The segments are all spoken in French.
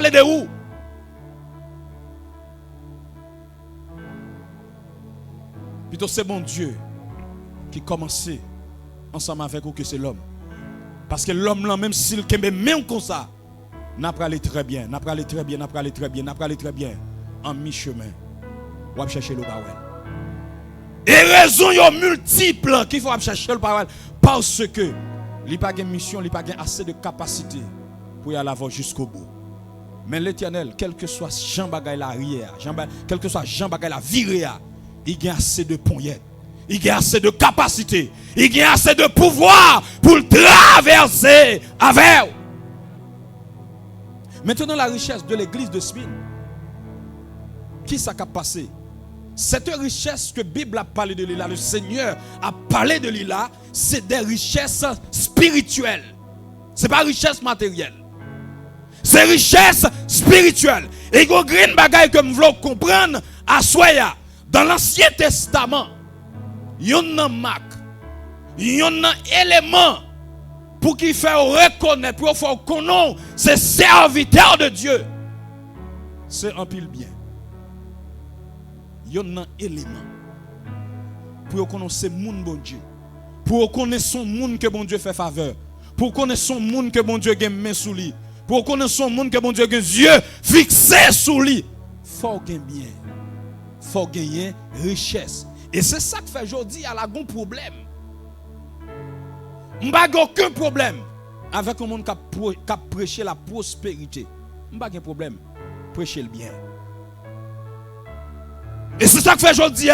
parler de où? Plutôt c'est mon Dieu qui commençait ensemble avec vous que c'est l'homme. Parce que l'homme là, même s'il est même comme ça, n'a pas allé très bien, n'a pas allé très bien, n'a pas allé très bien, n'a pas allé très bien. En mi-chemin, on va chercher le parole. Et raison y multiples qu'il faut chercher le parole. Parce que il n'y a pas de mission, il n'y a pas assez de capacité pour y aller jusqu'au bout. Mais l'Éternel, quel que soit Jean Bagay la arrière, quel que soit Jean Bagay la virée, il y a assez de poignettes, il y a assez de capacité, il y a assez de pouvoir pour traverser avec. Maintenant, la richesse de l'église de Smyrne, qui ça a passé? Cette richesse que la Bible a parlé de l'île, le Seigneur a parlé de l'île, c'est des richesses spirituelles. Ce n'est pas richesse matérielle. C'est richesse spirituelle. Et il y a une bagaille que nous voulons comprendre à Soya. Dans l'Ancien Testament, il y a un marque, il y a un élément pour qu'il fasse reconnaître, pour faire connaître ces serviteurs de Dieu. C'est un pile bien. Il y a un élément pour connaître ce monde bon Dieu. Pour connaître son monde que bon Dieu fait faveur. Pour connaître son monde que bon Dieu a main sous lui. Pour connaître son monde que bon Dieu a yeux fixés sous lui. Faut gagner bien. Faut gagner richesse. Et c'est ça que fait aujourd'hui à la gon problème. M'pa aucun problème avec un monde qui a prêché la prospérité. M'pa aucun problème prêcher le bien. Et c'est ça que fait aujourd'hui,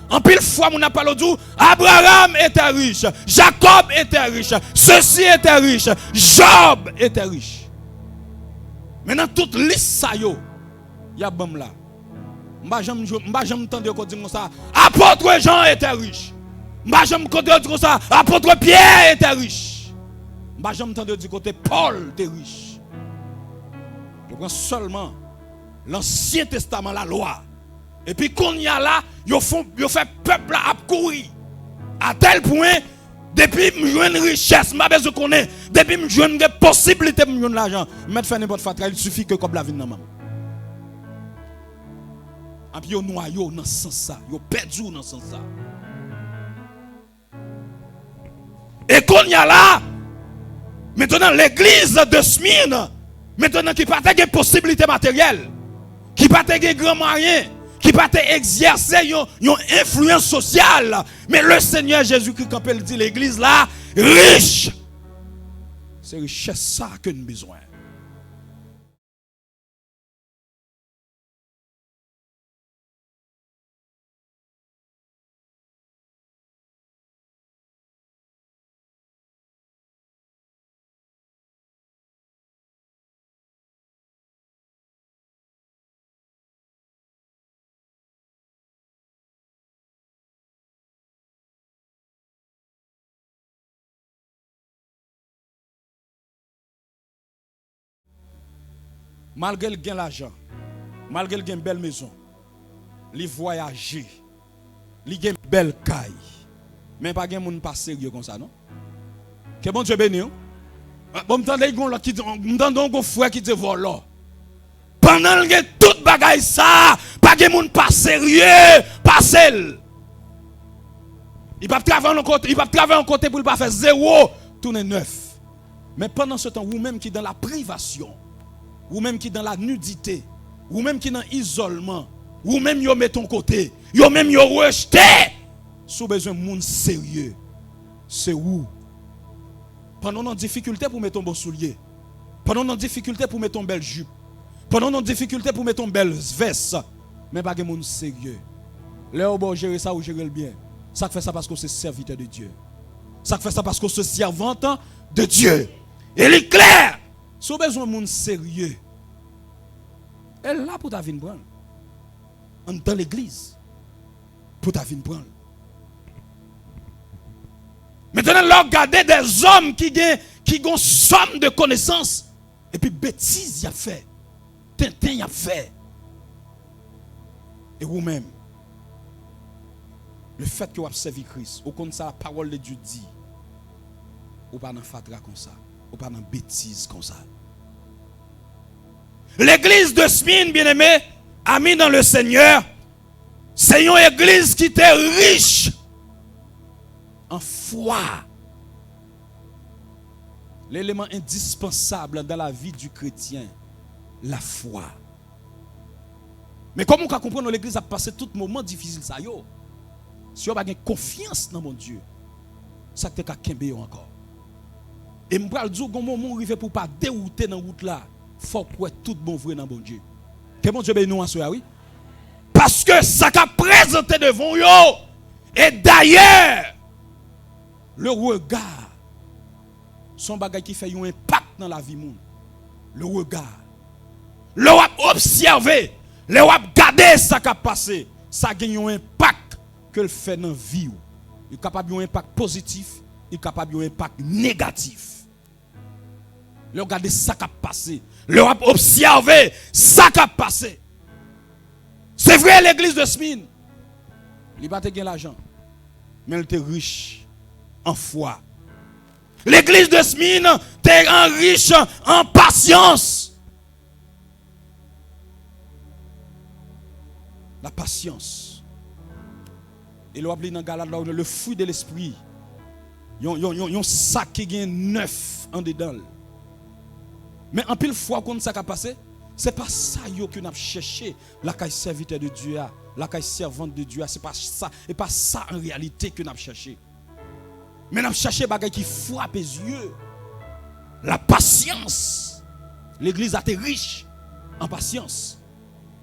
en pile fois, on a parlé de Abraham était riche, Jacob était riche, ceci était riche, Job était riche. Maintenant, toute liste ça yo, il y a bam là. M'ba jamais entendre qu'on dit comme ça. Apôtre Jean était riche. M'ba jamais entendre dire comme ça. Apôtre Pierre était riche. M'ba jamais entendre dire côté Paul était riche. Je prends seulement l'Ancien Testament, la loi. Et puis qu'on y a là, yo fait peuple à courir. À tel point, depuis que je joue une richesse, je besoin de connaître. Depuis que je joue une possibilité de jouer l'argent, mettre faire n'importe quoi, il suffit que comme la vie dans maman. Et puis yo noyau dans ce sens ça, yo perdu dans ce sens ça. Et qu'on y a là, maintenant l'église de Smyrne, maintenant qui pas de possibilité matérielle, qui pas de grand moyen, qui pas exercer une influence sociale, mais le Seigneur Jésus-Christ quand il dit l'église là riche, c'est richesse ça que nous avons besoin. Malgré le gain l'argent, malgré le gain belle maison, il voyage, il gain belle caille, mais pas gain moun pas sérieux comme ça non. Que bon Dieu béni. Bon m'tendez gon là qui m'tendons gon frère qui dit voilà. Pendant le gain toute bagaille ça, pas gain moun pas sérieux, pas seul. Il va travailler en côté, il va travailler en côté pour pas faire zéro, tourner neuf. Mais pendant ce temps, vous-même qui dans la privation, ou même qui dans la nudité, ou même qui dans l'isolement, ou même yo met ton côté, yo même yo rejeté, sous besoin de monde sérieux, c'est où? Pendant nos difficultés pour mettre ton beau soulier, pendant nos difficultés pour mettre ton belle jupe, pendant nos difficultés pour mettre ton belle veste, mais pas de monde sérieux. Là où bon gérer ça ou gérer le bien, ça fait ça parce que c'est serviteur de Dieu. Ça fait ça parce que c'est servante de Dieu. Et il est clair. Si vous avez besoin de monde sérieux, elle est là pour ta vie prendre. Dans l'église. Pour ta vie prendre. Maintenant, regardez des hommes qui ont somme de connaissances. Et puis bêtises y a fait. Tintin y a fait. Et vous-même, le fait que vous avez servi Christ, ou comme ça la parole de Dieu dit, ou pas dans fatra comme ça, ou pas dans bêtises comme ça. L'église de Smyrne, bien-aimé, ami dans le Seigneur, c'est une église qui était riche en foi. L'élément indispensable dans la vie du chrétien, la foi. Mais comment on peut comprendre l'église a passé tout moment difficile ça yo? Si on a confiance dans mon Dieu, ça te ka kembe encore. Et me pral dire comment on arrive pour pas dérouter dans route là, faut pour tout bon vrai dans bon Dieu. Que mon Dieu bénisse nous en soir, oui. Parce que ça qu'a présenté devant yo. Et d'ailleurs, le regard, son bagage qui fait un impact dans la vie monde. Le regard. Le wap observer, le wap garder ça qui a passé, ça gagne un impact que le fait dans la vie. Il est capable d'un impact positif, il est capable d'un impact négatif. Le regarder ça qui a passé, le wap observer ça qui a passé. C'est vrai l'église de Smyrne, il n'a pas gagné l'argent, mais elle était riche en foi. L'église de Smyrne était riche en patience. La patience. Et l'on appelle dans Galate le fruit de l'esprit. Yon sac qui gagne 9 en dedans. Mais en pile fois quand ça a passé, c'est pas ça que nous avons cherché la caille serviteur de Dieu, la caille servante de Dieu, c'est pas ça, et pas ça en réalité que nous avons cherché. Mais nous avons cherché bagay qui frappe les yeux. La patience. L'église a été riche en patience.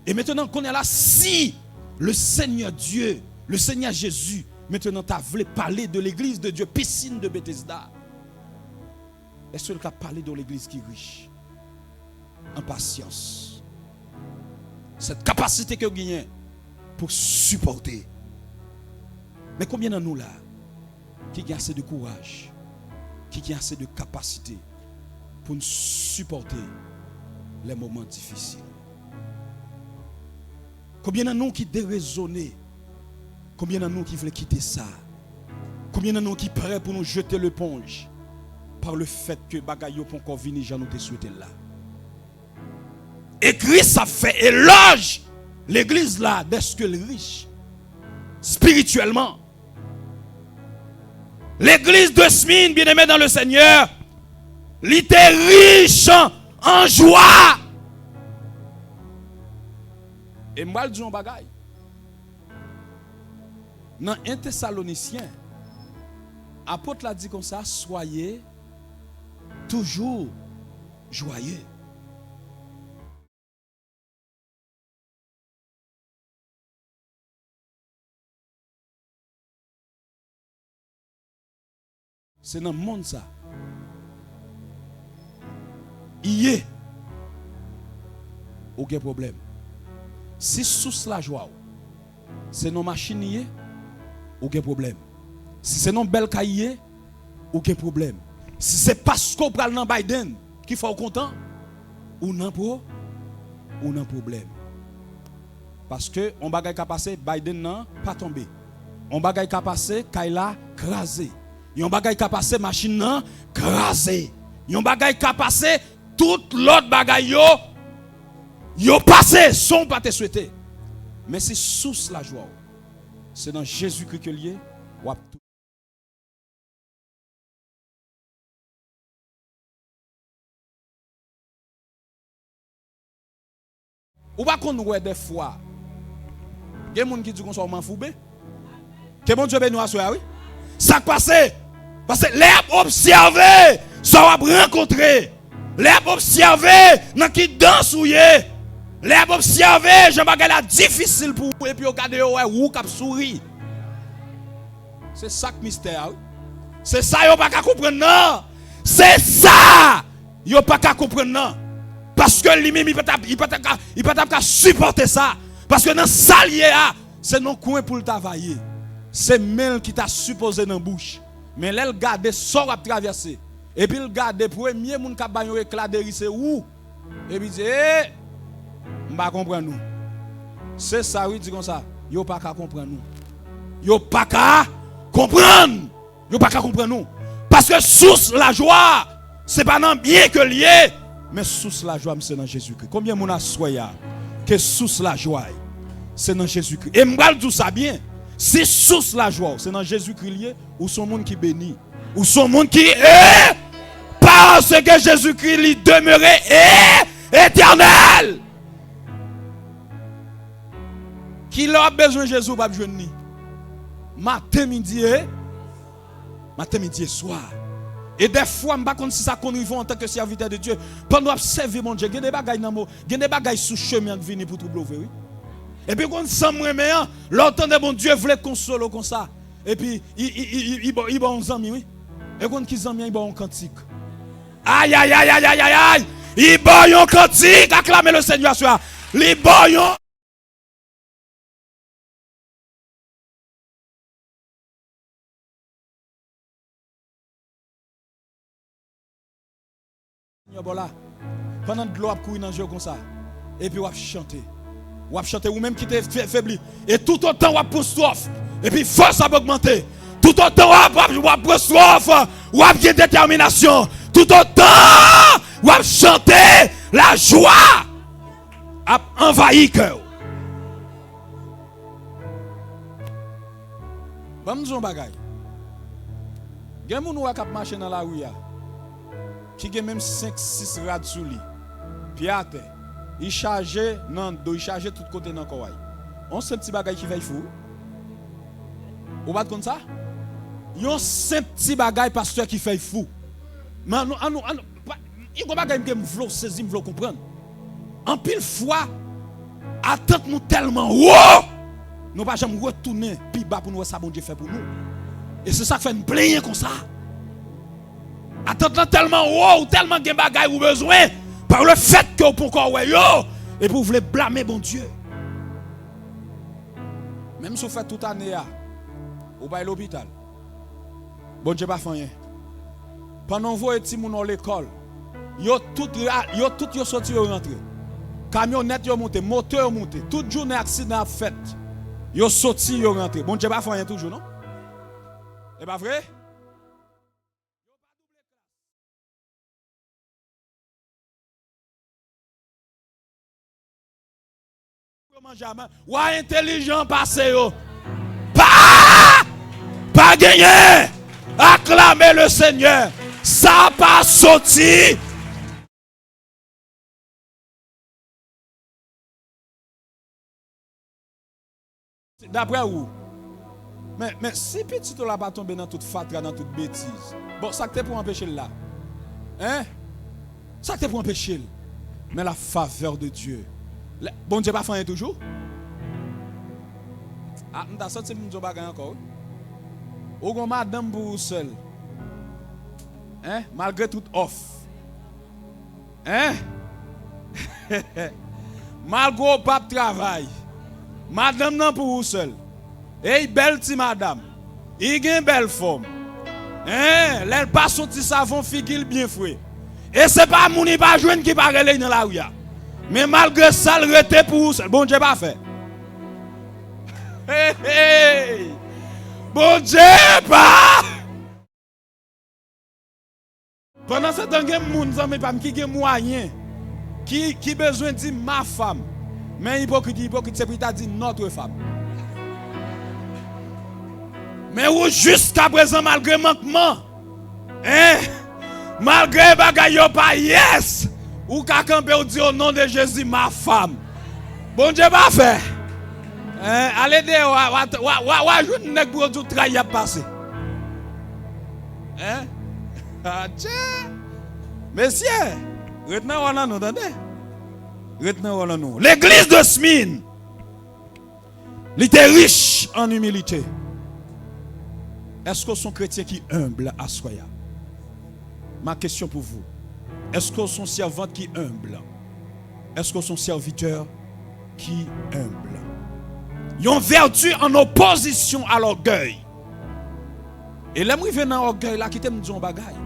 Et maintenant qu'on est là, si le Seigneur Dieu, le Seigneur Jésus, maintenant tu as voulu parler de l'église de Dieu, piscine de Bethesda, est-ce que tu as parlé de l'église qui est riche en patience? Cette capacité que vous gagnez pour supporter. Mais combien de nous là qui ont assez de courage, qui ont assez de capacité pour nous supporter les moments difficiles? Combien de nous qui déraisonnent? Combien de nous qui veulent quitter ça? Combien de nous qui prêts pour nous jeter l'éponge par le fait que bagayo pour encore venir, j'en ai souhaité là. Et Christ a fait éloge l'église là d'être que riche spirituellement. L'église de Smyrne, bien-aimé dans le Seigneur, elle était riche en joie. Et moi, je dis un bagay. Dans 1 Thessaloniciens, l'apôtre l'a dit comme ça, soyez toujours joyeux. C'est dans le monde ça. Il y a aucun problème. Si sous la joie, c'est nos machines, aucun problème. Si c'est nos belles cahiers, aucun problème. Si c'est parce qu'on parle dans Biden qui faut content, ou non problème. Parce que on bagaille qui passé, Biden n'a pas tombé. On bagaille qui passé, Kaila crasé. Yon bagay ka passé machine nan crasé. Yon bagay ka passé tout l'autre bagay yo passé son pas te souhaité. Mais c'est sous la joie. C'est dans Jésus-Christ que lié ou tout. Ou pas qu'on ouais des fois. Gen moun qui dit qu'on soit m'en foubé. Que bon Dieu bénisse nous assoir oui. Ça passé parce que les observer, ça va rencontrer. Les observer dans qui danse ou yé. Les observer, je bagay la difficile pour et puis regarder ouais ou cap souris. C'est ça que mystère. C'est ça yo pas qu'à comprendre non. C'est ça yo pas qu'à comprendre non. Parce que lui-même il peut pas supporter ça parce que dans ça lié c'est non coin pour le travailler. C'est même qui t'a supposé dans la bouche. Mais elle garde sort à traverser. Et puis il garde premier moun qui a bagné éclat de riz c'est où? Et puis il dit on va comprendre nous. C'est ça oui dit comme ça. Yo pas qu'à comprendre nous. Yo pas qu'à comprendre. Yo pas qu'à comprendre nous. Parce que source la joie, c'est pas non bien que lié. Mais source la joie, c'est dans Jésus-Christ. Combien de monde a soya que source la joie, c'est dans Jésus-Christ. Et m'gal tout ça bien. Si source la joie, c'est dans Jésus-Christ ou son monde qui bénit, ou son monde qui est parce que Jésus-Christ lui demeurait éternel. Qui a besoin de Jésus pas besoin ni. Matin midi et soir. Et des fois, je ne sais pas si ça conrive en tant que serviteur de Dieu. Pendant que servir mon Dieu, il y a des bagailles dans le il y a des bagailles sous chemin qui viennent pour tout bloquer. Oui? Et puis, quand on s'en remet, l'autre de mon Dieu voulait consoler comme ça. Et puis, il va en amis, oui. Et quand ils amis, il va en cantique. Aïe, aïe, aïe, aïe, aïe, aïe, aïe. Il va en cantique, acclamez le Seigneur. Il va en voilà. Pendant que l'eau a couru dans le jeu comme ça. Et puis on va chanter. On va chanter ou même qui était faibli. Et tout autant on va poursuivre. Et puis force va augmenter. Tout autant on va poursuivre. On va bien détermination. Tout autant on va chanter. La joie a envahi le cœur. Bon, nous avons des bagages. Il y a des gens qui marchent dans la rue. Qui a même 5-6 rades sous lui. Puis à terre, il charge dans dos, il charge tout côté dans Kowaï. On sait petit bagage qui fait fou. Ou pas comme ça? Yon sait petit bagage pasteur qui fait fou. Mais il y a bagage que m'vlo saisir, m'vlo comprendre. En pile fois, attente nous tellement haut, nous pas jamais retourner puis bas pour nous ça bon Dieu fait pour nous. Et c'est ça qui fait nous plaindre comme ça. Attends tellement haut, tellement de bagaille ou besoin par le fait que vous pouvez yo et pour vous voulez blâmer bon Dieu. Même si vous faites toute année vous allez à l'hôpital. Bon Dieu pas fait rien. Pendant vous êtes dans l'école, yo tout sorti yo rentré. Camionnette yo monté, moteur monté, toute journée accident fait. Yo sorti yo rentré. Bon Dieu pas fait rien toujours non? C'est pas vrai? Ou intelligent passé yo. Pas gagné. Acclamez le Seigneur. Ça pas sorti. D'après où? Mais si petit on l'a pas tombé dans toute fatra, dans toute bêtise. Bon, ça t'es pour empêcher là. Hein? Ça t'es pour empêcher. Mais la faveur de Dieu. Bon Dieu pas fait toujours. Ah, m'ta senti m'dou bagay encore. Ou gon madame pour seul. Hein? Malgré tout off. Hein? Malgré pas de travail. Madame non pour seul. Et belle ti madame. Il gen belle forme. Hein? L'elle pas sorti savon figil bien fouet. Et c'est pas mouni pas joine qui pa relé dans la rue. Mais malgré ça, le rete pour vous, bon Dieu pas fait. Hey, hey. Bon Dieu pas. Pendant ce temps, il y a des gens qui ont moyen, qui besoin de dire ma femme. Mais hypocrite, c'est pour dire notre femme. Mais jusqu'à présent, malgré manquement, hein, malgré bagaille pas yes. Ou quelqu'un ou dit au nom de Jésus, ma femme. Bon Dieu va faire. Allez dehors, je ne sais pas tout travail à passer. Hein? Messieurs, retenez-vous nous, entendez? Retenez-vous nous. L'église de Smyrne, elle était riche en humilité. Est-ce que sont chrétiens qui humble à soi? Ma question pour vous. Est-ce que son servante qui humble? Est-ce que son serviteur qui humble? Ils ont vertu en opposition à l'orgueil. Et là, moi, je viens dans l'orgueil, là, qui t'aime dire un bagaille.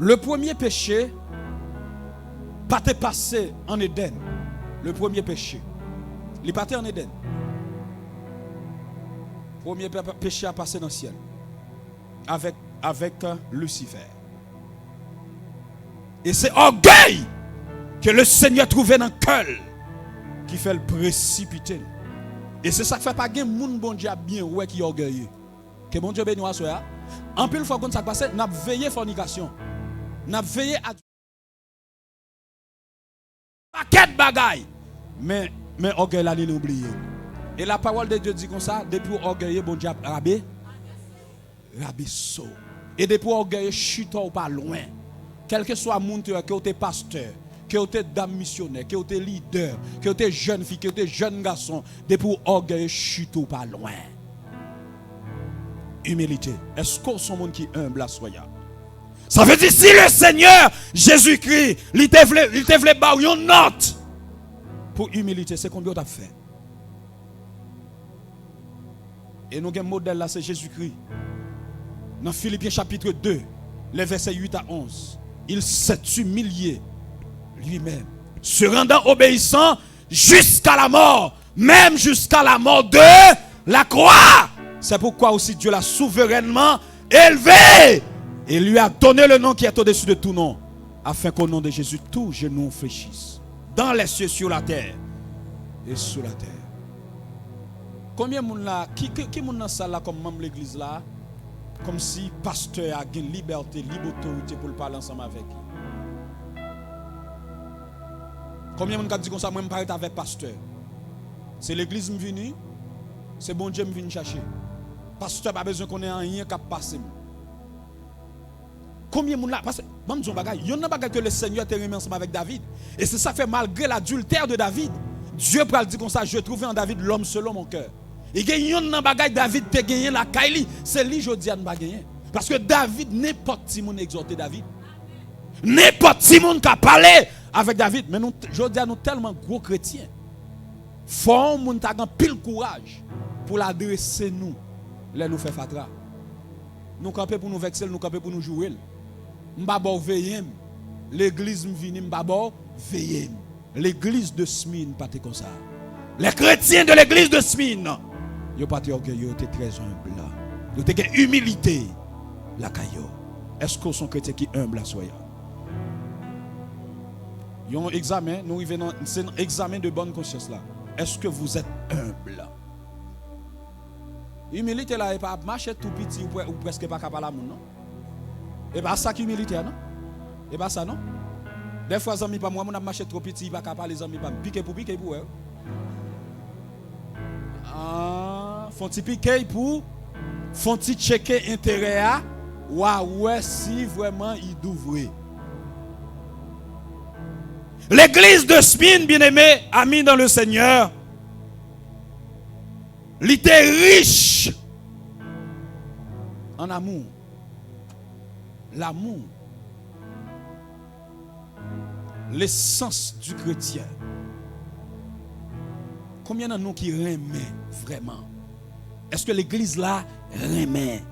Le premier péché, pas te passer en Éden. Le premier péché. Il est parti en Éden. Le premier péché a passé dans le ciel. Avec Lucifer. Et c'est orgueil que le Seigneur trouvait dans le cœur qui fait le précipiter. Et c'est ça qui fait pas de monde bon Dieu bien ouais qui est orgueilleux. Que bon Dieu bénisse soya. En pile fois quand ça passe, n'a veillé fornication. N'a veillé à paquet de bagaille. Mais orgueil là il oublié. Et la parole de Dieu dit comme ça, depuis orgueilleux bon Dieu rabé so. Et depuis orgueilleux chute ou pas loin. Quel que soit monde que tu es pasteur, que tu es dame missionnaire, que tu es leader, que tu es jeune fille, que tu es jeune garçon, depuis orgueilleux chute ou pas loin. Humilité. Est-ce qu'on sont monde qui humble à soya? Ça veut dire si le Seigneur Jésus-Christ, il te voulait ba une note pour humilité, c'est combien tu as fait? Et nous avons un modèle là, c'est Jésus-Christ. Dans Philippiens chapitre 2, les versets 8 à 11, il s'est humilié lui-même, se rendant obéissant jusqu'à la mort, même jusqu'à la mort de la croix. C'est pourquoi aussi Dieu l'a souverainement élevé et lui a donné le nom qui est au-dessus de tout nom, afin qu'au nom de Jésus, tout genou fléchisse, dans les cieux, sur la terre et sous la terre. Combien de monde là, qui monde dans ça là comme membre de l'église là, comme si pasteur a une liberté, libre autorité pour parler ensemble avec lui? Combien de monde dit comme ça, moi je parle avec pasteur? C'est l'église qui est venue, c'est bon Dieu qui vient chercher. Pasteur pas besoin qu'on ait rien qui passe. Combien de monde là, parce que bon Dieu bagay, il y a un bagay que le Seigneur te remet ensemble avec David, et c'est ça fait malgré l'adultère de David. Dieu peut dire comme ça, je trouve en David l'homme selon mon cœur. Et il y a un bagay David te gagné la Kaili, c'est lui jodi an pas gagné. Parce que David, n'importe qui moun exhorté David. N'importe qui moun qui a parlé avec David, mais nous jodi an nous tellement gros chrétiens. Faut moun ta gan pile courage pour l'adresser nous, les nous fait fatra. Nous camper pour nous vexer, nous camper pour nous jouer. M'ba bo veiller. L'église m'vini m'ba bo veiller. L'église de Smyrne pas comme ça. Les chrétiens de l'église de Smyrne, ils pas été orgueilleux, ils étaient très humbles. Ils étaient humilité la caillou. Est-ce que sont chrétiens qui humbles à soya? Ils ont un examen, nous revenons, c'est un examen de bonne conscience là. Est-ce que vous êtes humble? Humilité là, et pas marcher tout petit ou presque pas capable à la monde, non? Et pas ça qui humilité, non? Et pas ça, non? Des fois, les amis, pas moi, on a marché trop petit, il va capable les amis, pas piquer pour piquer pour eux. Font-ils piquer pour, font-ils checker intérêt à, ouais, si vraiment il d'ouvrir. L'église de Smyrne, bien-aimé, ami dans le Seigneur, il était riche en amour. L'amour, l'essence du chrétien. Combien de nous qui remet vraiment? Est-ce que l'église là remet?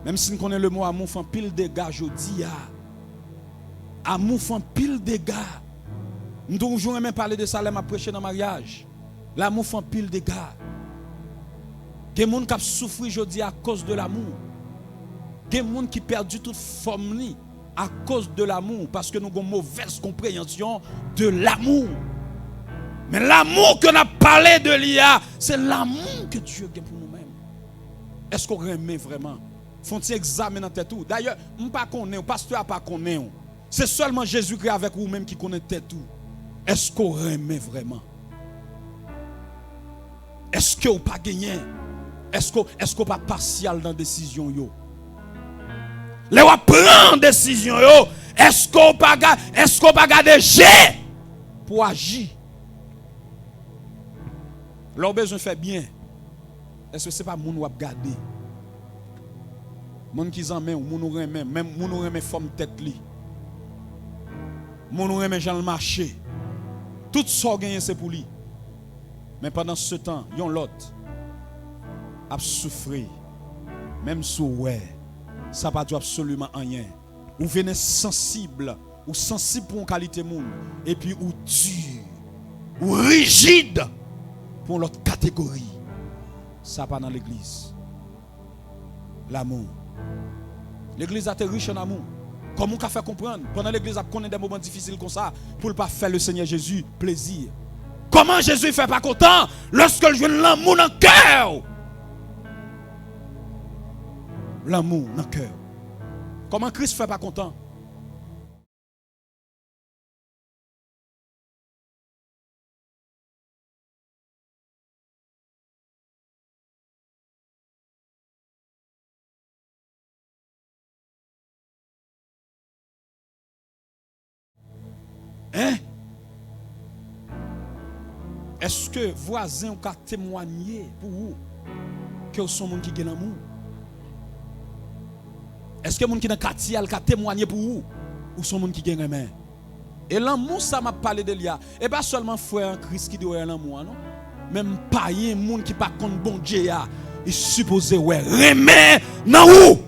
Même si nous connaissons le mot amour, fait pile de dégâts, je dis, amour fait pile de dégâts. Nous devons toujours même parler de ça, à prêcher dans le mariage. L'amour fait pile de dégâts. Il y a des gens qui souffrent aujourd'hui à cause de l'amour. Il y a des gens qui perdent toute forme à cause de l'amour. Parce que nous avons une mauvaise compréhension de l'amour. Mais l'amour que nous avons parlé de l'IA, c'est l'amour que Dieu a pour nous-mêmes. Est-ce qu'on remet vraiment? Faut-il examiner dans tête tout? D'ailleurs, je ne sais pas qu'on est, le pasteur n'a pas qu'on est. C'est seulement Jésus-Christ avec vous-même qui connaît tête tout. Est-ce qu'on remet vraiment? Est-ce qu'on n'a pas gagné? Est-ce qu'on pas partial dans la décision yo? Les wa prend décision yo, est-ce qu'on pas garder G pour agir? Leur besoin fait bien. Est-ce que c'est pas moun ou garder? Moun qui en met ou moun ou remet, même moun ou remet forme tête li. Moun ou remet Jean le marché. Tout ça gagné c'est pour lui. Mais pendant ce temps, yon l'autre a souffert, même sous ouais, ça pas du absolument rien. Ou venez sensible, ou sensible pour une qualité monde, et puis ou dur, ou rigide pour l'autre catégorie. Ça pas dans l'église. L'amour, L'église a été riche en amour. Comment on a fait comprendre? Pendant l'église a connu des moments difficiles comme ça pour ne pas faire le Seigneur Jésus plaisir. Comment Jésus ne fait pas content lorsque je veux l'amour dans le cœur? L'amour dans le cœur. Comment Christ ne fait pas content? Hein? Est-ce que voisins ont témoigné pour vous que vous sont gens qui ont l'amour? Est-ce que les gens qui sont dans le quartier ont témoigné pour vous ou sont gens qui ont l'amour? Et l'amour, ça m'a parlé de l'IA. Et pas seulement frère en Christ qui doit avoir l'amour, non? Même païen, les gens qui ne sont pas contre bon Dieu, ils supposent ouais, remet dans où?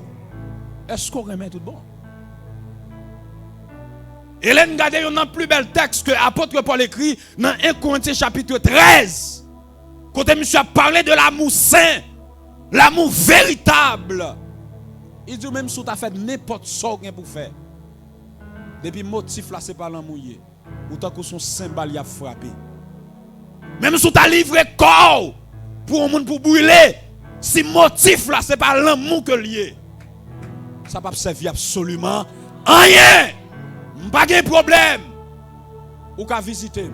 Est-ce qu'on remet tout bon? Hélène Gade, il y a un plus bel texte que l'apôtre Paul écrit dans 1 Corinthiens chapitre 13. Quand monsieur a parlé de l'amour saint, l'amour véritable. Il dit même si tu as fait n'importe ce pour faire. Depuis le motif là, ce n'est pas l'amour. Autant que son symbole a frappé. Même si tu as livré corps pour un monde pour brûler, si le motif là, ce n'est pas l'amour que lié. Ça ne peut servir absolument rien. Pas de problème. Ou qu'à visiter.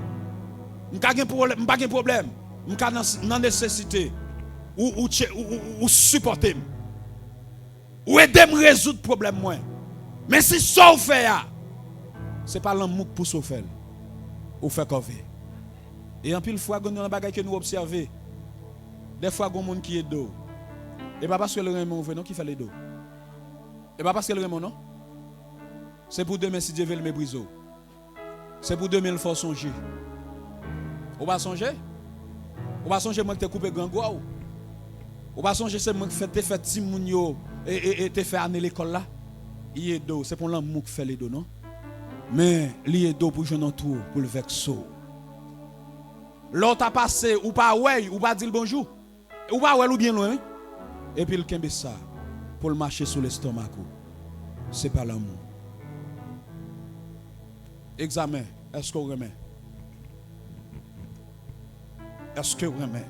Pas de problème. Ou qu'à dans nécessité. Ou supporter. Ou aider me résoudre le problème moins. Mais si ça vous fait, ce n'est pas l'amour pour ça faire. Ou faire comme et en pile fois, il y a des choses que nous observons. Des fois, il y a des gens qui est dos. Et pas parce que le Raymond veut, non, qui fait les dos. Et pas parce que le Raymond, non. C'est pour demain si Dieu veut le mépriser. C'est pour demain il faut songer. On va songer? On va songer moi qui t'ai coupé grand gros. On va songer c'est moi qui t'ai fait timounio et t'ai fait année l'école là. Il est dos, c'est pour l'amour qui fait les dos, non? Mais il est dos pour jeune en tour, pour le vexo. L'autre a passé, ou pas ouais, ou pas dire bonjour. Ou pas ouais ou bien loin. Et puis il kembe ça pour le marcher sur l'estomac. C'est pas l'amour. Examen, est-ce qu'on remet? Est-ce que vous remet?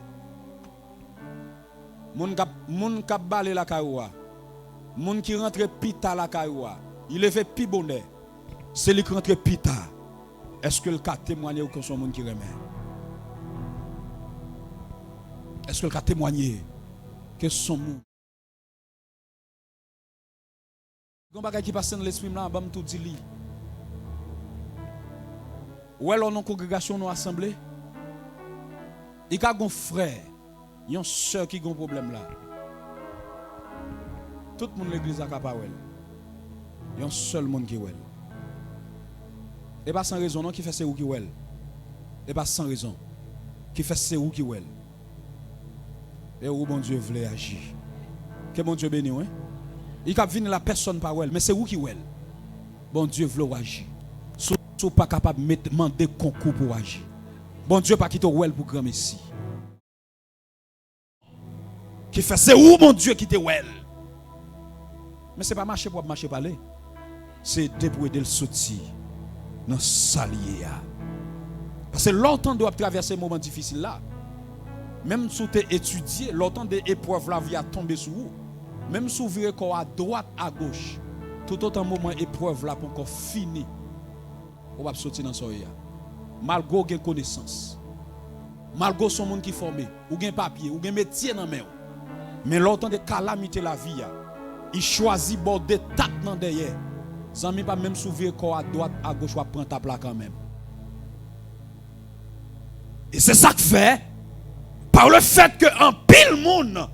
Moun kap balé la kaoua. Moun qui rentre pita la kaoua. Il est fait pi bonnet. C'est lui qui rentre pita. Est-ce que le cas témoigné ou que son moun qui remet? Est-ce que le cas témoigné que son moun? Gon bagay qui passe dans l'esprit là, bam tout dit li. Ou alors dans congrégation nous assemblée. Il y a un frère, il y a une soeur qui a un problème là. Tout le monde l'église a capable. Il y a un seul monde qui est. Et pas sans raison non qui fait c'est où qui est. Et pas sans raison qui fait c'est où qui est. Et où bon Dieu voulait agir. Que bon Dieu bénisse, hein? Il a venir la personne par elle, mais c'est où qui est. Bon Dieu voulait agir. Si vous n'êtes pas capable de demander concours pour agir. Bon Dieu pas quitter elle pour grand messie. Qui fait c'est où mon Dieu qui te well. Mais c'est pas marcher pour marcher parler. C'est aider pour aider le sortir dans salier. Parce que longtemps doit traverser un moment difficile là. Même si tu étudié, longtemps des épreuves la vie a tombé sur vous. Même si vous virez à droite à gauche, tout autant moment épreuve là pour encore fini. On va sortir dans soya. Malgré une connaissance. Malgré son monde qui formé, ou un papier, ou un métier dans main. Mais longtemps de calamité la vie, il choisit border tête dans derrière. Zami pas même s'ouvrir corps à droite à gauche ou prendre ta plaque quand même. Et c'est ça que fait par le fait que en pile monde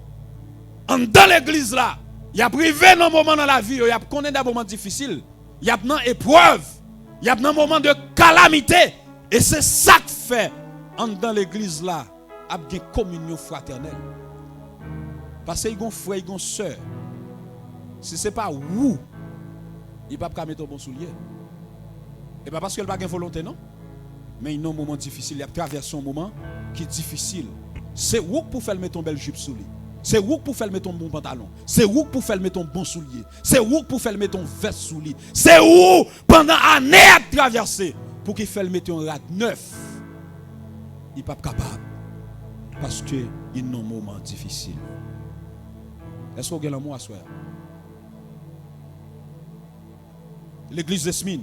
dans l'église là, il y a privé dans moment dans la vie, il y a connaît des moments difficiles, il y a dans épreuve, il y a dans moment de calamité et c'est ça que fait dans l'église là, il y a une communion fraternelle. Parce qu'il y a un frère, il y a une soeur. Si ce n'est pas vous, il ne peut pas mettre au bon soulier. Et pas parce qu'il n'a pas de volonté, non. Mais il y a un moment difficile. Il a traversé un moment qui est difficile. C'est vous pour faire mettre ton bel jupe sous lui. C'est où pour faire mettre ton bon pantalon. C'est où pour faire mettre ton bon soulier. C'est où pour faire mettre ton veste soulier. C'est où pendant année à traverser pour qu'il fasse mettre un rat neuf. Il n'est pas capable. Parce que il a un moment difficile. Est-ce qu'on a l'amour à soi? L'église de Smine,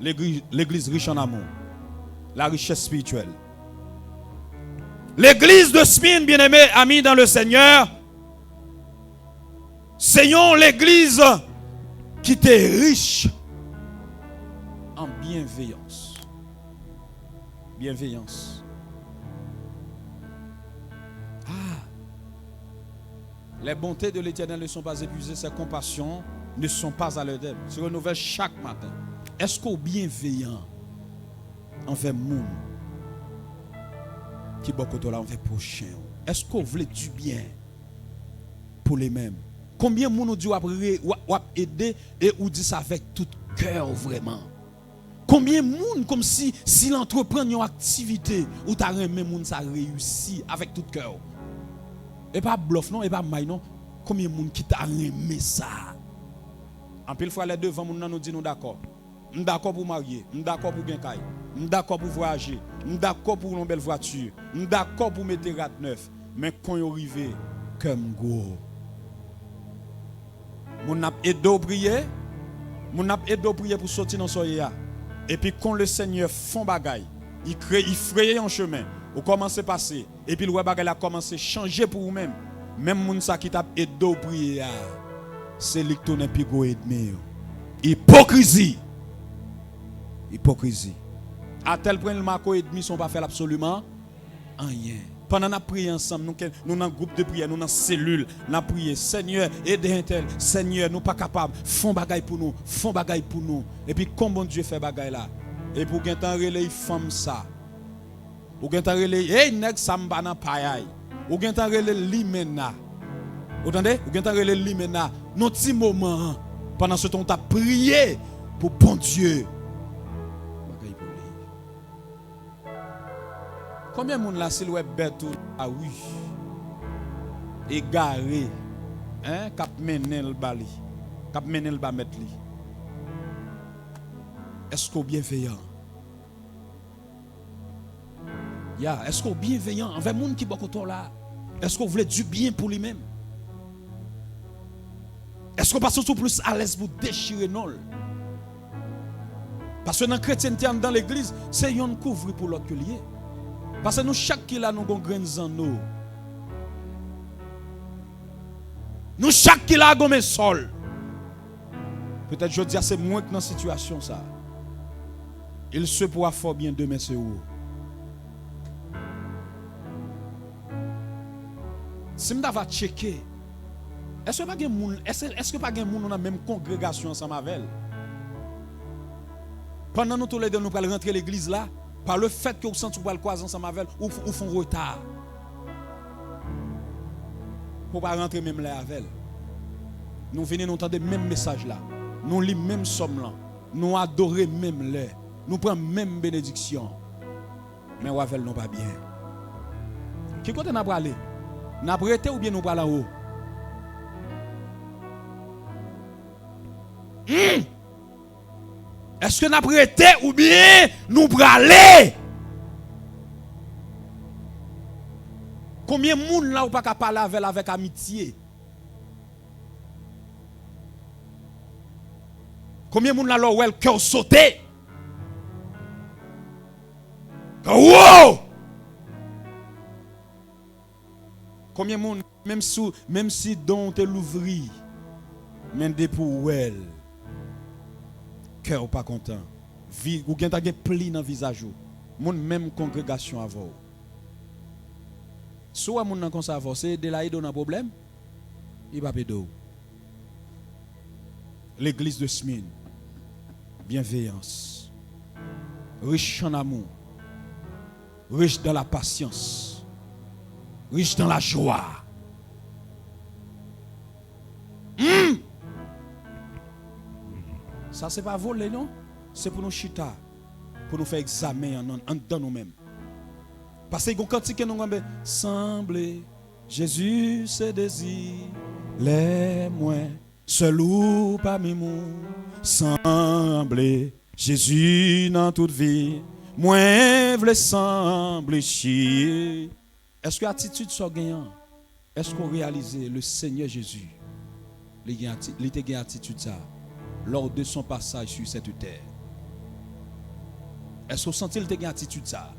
l'église riche en amour, la richesse spirituelle. L'église de Smine, bien-aimés, amis dans le Seigneur, Seigneur, l'église qui était riche en bienveillance. Bienveillance. Les bontés de l'Éternel ne sont pas épuisées, ses compassions ne sont pas à leur terme. Se renouvellent chaque matin. Est-ce qu'on est bienveillant envers moun qui beaucoup là envers prochain? Est-ce qu'on veut du bien pour les mêmes? Combien de gens dit ou aider et ou dit ça avec tout cœur vraiment? Combien de gens comme si l'entrepreneur une activité ou t'as même moun ça réussi avec tout cœur? Et pas bluff non, et pas maille non. Combien de gens qui t'a aimé ça? En pile fois les devant moun nous dit nous d'accord. Nous d'accord pour marier, nous d'accord pour bien caille, nous d'accord pour voyager, nous d'accord pour une belle voiture, nous d'accord pour mettre rat neuf. Mais quand y arrivé comme gros. Moun n'a aidé au prier, moun n'a aidé au prier pour sortir dans soya. Et puis quand le Seigneur font bagaille, il fraye un chemin, ou commence à passer et puis le bagaille a commencé à changer pour vous-même. Même moun ça qui t'a aidé au prier, c'est lui qui tourne puis go aider. Hypocrisie. Hypocrisie. À tel point le marco et demi sont pas faire absolument rien. Pendant qu'on a prié ensemble, nous dans un groupe de prière, nous dans une cellule, nous avons prié, Seigneur, aidez un tel, Seigneur, nous pas capables, font bagaille pour nous, font bagaille pour nous. Et puis comment Dieu fait bagaille là? Et pour qu'on t'en relève femme ça. Ou qu'on t'en relève, hey nèg ça m'ba nan payaye. Ou qu'on t'en relève limena. Vous entendez? Ou qu'on t'en relève limena. Nos petits moments pendant ce temps on t'a prié pour bon Dieu. Combien de monde là s'il ouais bête ah oui égaré hein cap mener le bali cap mener le ba mettre li. Est-ce qu'on bienveillant? Est-ce qu'on bienveillant envers monde qui beaucoup là? Est-ce qu'on voulait du bien pour lui-même? Est-ce qu'on passe tout plus à l'aise pour déchirer non? Parce que dans la chrétienté dans l'église, c'est un couvre pour l'autre que lié. Parce que nous, chaque qui là, nous avons graines en nous. Nous, chaque qui là, nous avons un sol. Peut-être je dis, c'est moins que dans la situation ça. Il se pourra fort bien demain, c'est où? Si je vais checker, est-ce que pas de monde dans la même congrégation ensemble avec elle? Pendant nous tous les deux, nous allons rentrer à l'église là. Par le fait que vous sentez que vous croiser ensemble avec elle, ou font retard. Pour ne pas rentrer même là avec elle. Nous venons nous entendre le même message là. Nous lisons même somme là. Nous adorons même là. Nous prenons même bénédiction. Mais avec elle, non pas bien. Qui côté n'a pas aller? N'a pas été ou bien nous pas là-haut? Est-ce que nous avons été ou bien nous braler? Combien de monde là ou pas qu'à parler avec amitié? Combien de monde là où le cœur sauté? Wow! Combien de monde même si dont te l'ouvri, même des pour elle. Cœur pas content. Ou gen ta gen pli dans visage ou. Moun même congrégation avant. Soit moun nan kon sa avant, c'est de la ido nan problème. Il va pédo. L'église de Smine. Bienveillance. Riche en amour. Riche dans la patience. Riche dans la joie. Ça, c'est pas voler, non? C'est pour nous chita, pour nous faire examen en nous-mêmes. Parce que quand nous avons semblé Jésus se désire les moins seul ou parmi nous semblé Jésus dans toute vie moins vle semble chier. Est-ce que attitude soit gagnant? Est-ce qu'on réalise le Seigneur Jésus il a attitude ça lors de son passage sur cette terre? Est-ce qu'on sentit qu'il a une attitude ça?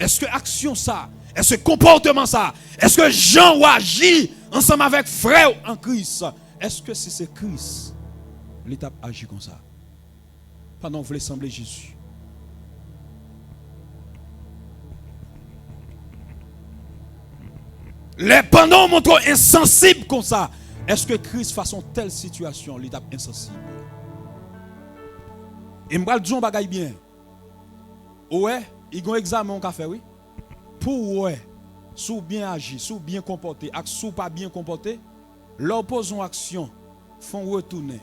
Est-ce que action ça? Est-ce que comportement ça? Est-ce que Jean ou agit ensemble avec frère en Christ? Est-ce que si c'est Christ, l'étape agit comme ça? Pendant que vous voulez sembler Jésus. Les pendant montrent insensible comme ça. Est-ce que Christ façon telle situation, l'étape insensible? Et me dire un bagay bien. Ouais, il y a un examen qu'on fait, oui. Pour ouais, sous bien agi, sous bien comporté, sous pas bien comporté, l'opposant action font retourner.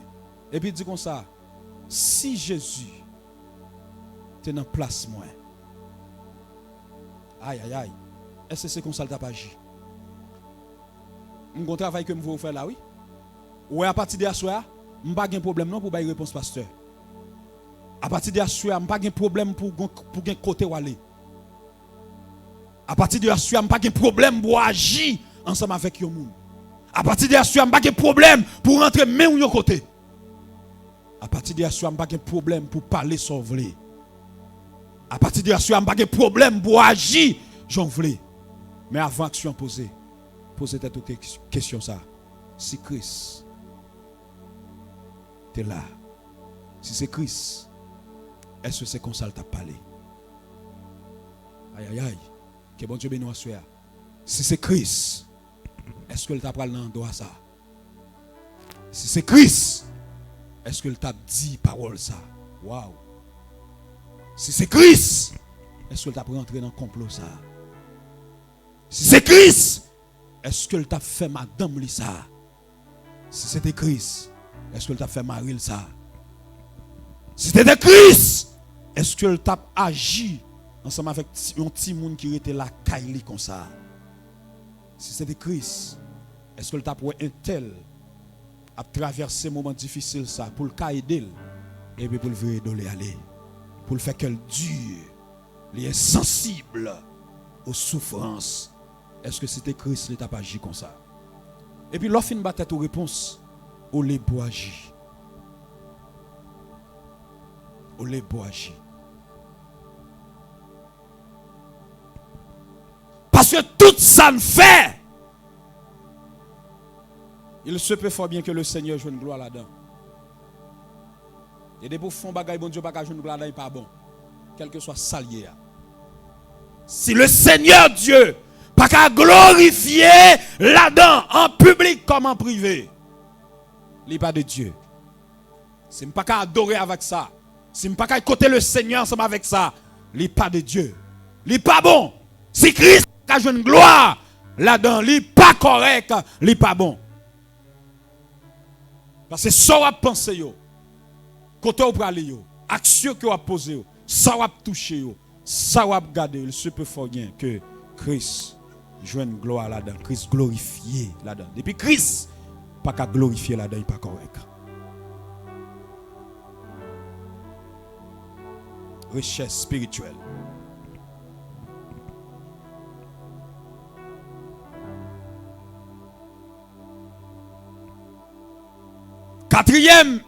Et puis dit comme ça, si Jésus est dans place moi, aïe aïe aïe, est-ce que c'est comme ça le t'a agi? Mon travail que je veux faire là, oui. Ouais, à partir de ce soir, je n'ai pas de problème non pour une réponse pasteur. À partir de ce soir, je n'ai pas de problème pour un côté où aller. À partir de ce soir, je n'ai pas de problème pour agir ensemble avec les gens. À partir de ce soir, je n'ai pas de problème pour rentrer même au côté. À partir de ce soir, je n'ai pas de problème pour parler sans vouloir. À partir de ce soir, je n'ai pas de problème pour agir j'en voulais. Mais avant action posée. Posez cette question ça. Si Christ est là, si c'est Christ, est-ce que c'est comme ça qu'il t'a parlé? Aïe aïe aïe. Que bon Dieu bénisse nous. Si c'est Christ, est-ce que il t'a parlé dans l'endroit ça? Si c'est Christ, est-ce que il t'a dit parole ça? Waouh. Si c'est Christ, est-ce que il t'a rentré dans le complot ça? Si c'est Christ, est-ce que t'a fait madame li ça? Si c'était Christ, est-ce que t'a fait Marie ça? Si c'était Christ, est-ce que t'a agi ensemble avec un petit monde qui était là caille comme ça? Si c'était Christ, est-ce que t'a pour un tel à traverser un moment difficile ça pour le aider et puis pour le virer de aller pour le faire qu'elle dure, il est sensible aux souffrances. Est-ce que c'était Christ qui t'a pas agi comme ça? Et puis l'offre une bataille aux réponses. Au les beau agir. Au les beau agir. Parce que tout ça ne fait. Il se peut fort bien que le Seigneur joue une gloire là-dedans. Et des pour font bagaille bon Dieu pas jouer une gloire là-dedans pas bon. Quel que soit salier. Si le Seigneur Dieu pas qu'à glorifier là-dedans, en public comme en privé. Il n'est pas de Dieu. Si je ne pas qu'à adorer avec ça, si je ne pas qu'à écouter le Seigneur ensemble avec ça, il n'est pas de Dieu. Il n'est pas bon. Si Christ a joué une gloire là-dedans, il n'est pas correct, il n'est pas bon. Parce que ça va penser, côté où aller, action que va poser, ça va toucher, ça va garder, il se peut fort bien que Christ joue une gloire là-dedans, Christ glorifié là-dedans. Depuis Christ, pas qu'à glorifier là-dedans, il n'est pas correct. Richesse spirituelle. Quatrième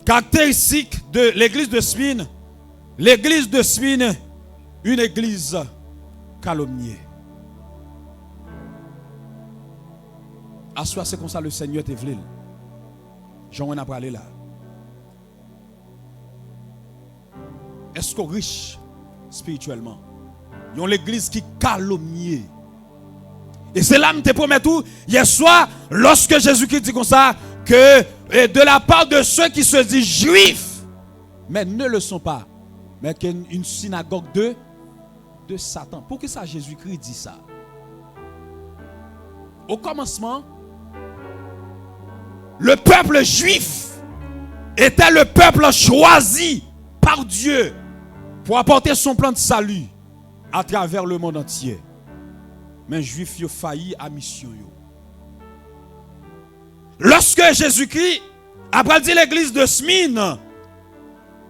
caractéristique de l'église de Smyrne. L'église de Smyrne, une église calomniée. À soi, c'est comme ça le Seigneur te voulu. Jean a parlé là. Est-ce qu'on est riche spirituellement? Il y a l'église qui calomnie. Et c'est là que je te promets tout. Hier soir, lorsque Jésus-Christ dit comme ça, que de la part de ceux qui se disent juifs, mais ne le sont pas, mais qu'il y a une synagogue de Satan. Pourquoi ça Jésus-Christ dit ça? Au commencement, le peuple juif était le peuple choisi par Dieu pour apporter son plan de salut à travers le monde entier. Mais juif yo failli à mission yo. Lorsque Jésus-Christ après dit l'église de Smyrne,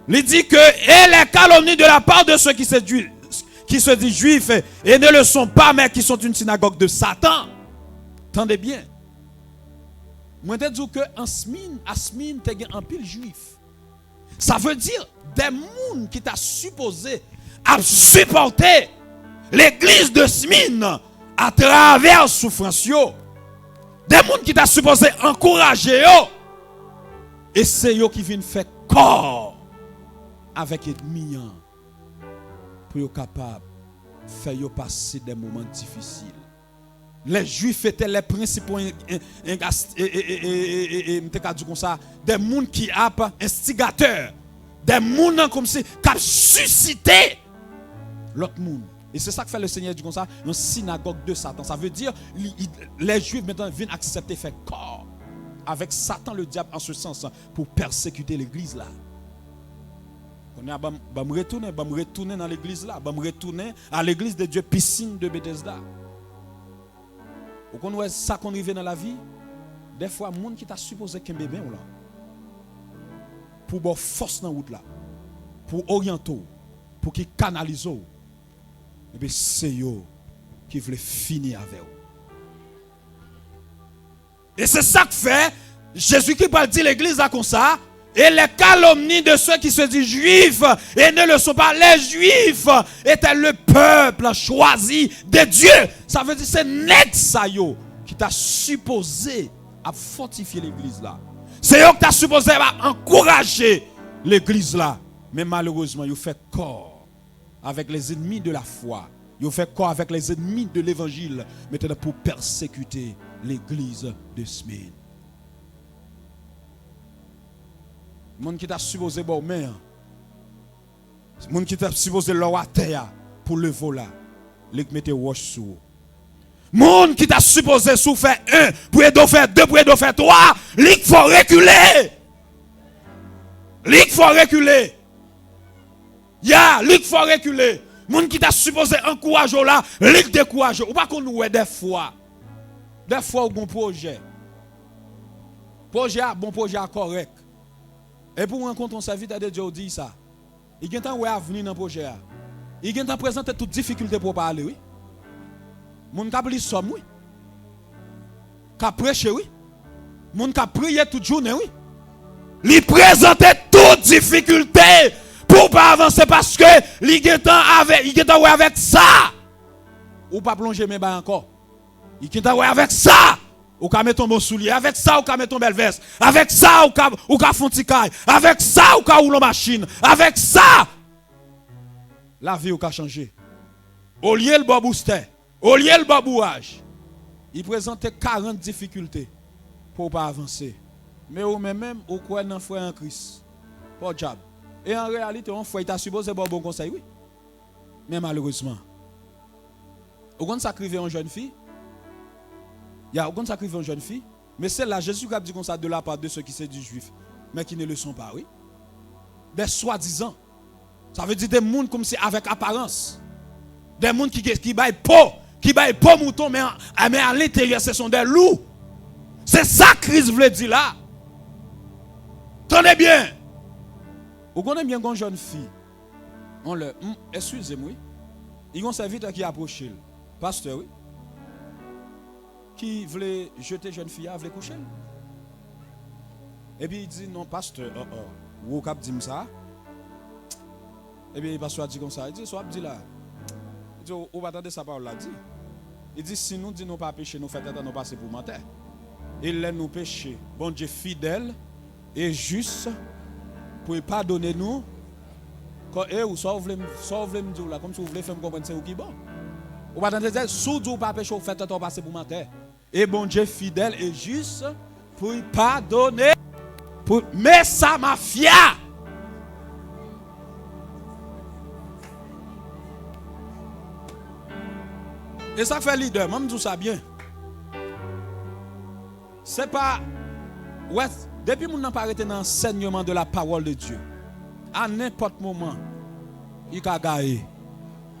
il dit que et les calomnies de la part de ceux qui se disent juifs et ne le sont pas, mais qui sont une synagogue de Satan. Tendez bien. Moi te dis que en Smyrne, à Smyrne, tu as un pile juif. Ça veut dire des gens qui t'a supposé à supporter l'église de Smyrne à travers souffrance yo. Des gens qui t'a supposé encourager yo. Et c'est eux qui viennent faire corps avec l'ennemi pour être capable de faire passer des moments difficiles. Les Juifs étaient les principaux des gens qui ont instigateurs, des gens comme si qui ont suscité l'autre monde. Et c'est ça que fait le Seigneur dit comme ça, une synagogue de Satan. Ça veut dire les Juifs maintenant viennent accepter faire corps avec Satan le diable en ce sens pour persécuter l'église là. On a me retourner dans l'église là, me retourner à l'église de Dieu piscine de Bethesda. Vous connaissez ça qu'on arrive dans la vie, des fois monde qui t'a supposé qu'un bébé là pour avoir force dans route là, pour orienter, pour qu'il canalise, et bien c'est eux qui veulent finir avec eux. Et c'est ça que fait Jésus qui parle dit l'église là comme ça. Et les calomnies de ceux qui se disent juifs et ne le sont pas. Les juifs étaient le peuple choisi de Dieu. Ça veut dire c'est net ça yo qui t'a supposé à fortifier l'église là. C'est eux qui t'a supposé à encourager l'église là. Mais malheureusement, ils fait corps avec les ennemis de la foi. Ils fait corps avec les ennemis de l'évangile. Maintenant pour persécuter l'église de Smyrne. Moun qui t'a supposé bon main. Moun qui t'a supposé l'eau à terre pour le voler. L'ék mette roche sous. Moun qui t'a supposé sous faire 1 pour aider faire 2 pour aider faire 3, l'ék faut reculer. L'ék faut reculer. L'ék faut reculer. Moun qui t'a supposé encourager là, l'ék décourager. Ou pas qu'on nous des fois au bon projet. Bon projet correct. Et pour rencontrer un serviteur de Dieu, dit ça. Il y a un temps où il a venir dans le projet. Il y a un temps présenter toutes difficultés pour parler, oui. Moun ka pli somme, oui. Ka prêcher, oui. Moun ka prier toute journée, oui. Il présentait toutes difficultés pour pas avancer parce que il y a un temps avec ça. Ou pas plonger mes bas encore. Il y a un temps avec ça. Ou ka mettre ton bon soulier, avec ça ou ka mettre ton belle veste, avec ça ou ka font tikaille, avec ça ou ka rouler machine, avec ça la vie ou ka changer. Au lieu le bon booster, au lieu le bon bourrage, il présentait 40 difficultés pour pas avancer. Mais ou même ou quoi nan frère en Christ. Pas diable. Et en réalité on frère t'a supposé bon conseil oui. Mais malheureusement ou quand sacrifier une jeune fille. Il y a aucun sacrifice une jeune fille, mais c'est là Jésus qui a dit comme ça de la part de ceux qui se disent juifs, mais qui ne le sont pas, oui. Des soi-disant. Ça veut dire des gens comme si avec apparence. Des gens qui baillent peau mouton, mais à l'intérieur ce sont des loups. C'est ça que Christ voulait dire là. Tenez bien. Vous connaissez bien une jeune fille. On le excusez-moi. Il y a un serviteur qui approche le pasteur, oui. Qui voulait jeter jeune fille, voulait coucher. Et puis il dit non pasteur, ou cap dit ça. Et puis le pasteur dit comme ça, il dit soit dit là. Il dit on va attendre sa parole là dit. Il dit si nous disons pas pécher, nous faisons nous passer pour mentir. Il laisse nous pécher. Bon Dieu fidèle et juste pour pardonner nous. Et ou soit vous voulez me dire là comme si vous voulez faire me comprendre c'est où qui bon. On va attendre dire sous Dieu pas pécher, vous faites nous passer pour mentir. Et bon Dieu fidèle et juste pour pardonner. Mais ça mafia. Et ça fait leader, moi je dis ça bien. C'est pas ouais, depuis mon n'a pas arrêté dans l'enseignement de la parole de Dieu. À n'importe moment, il a gagné.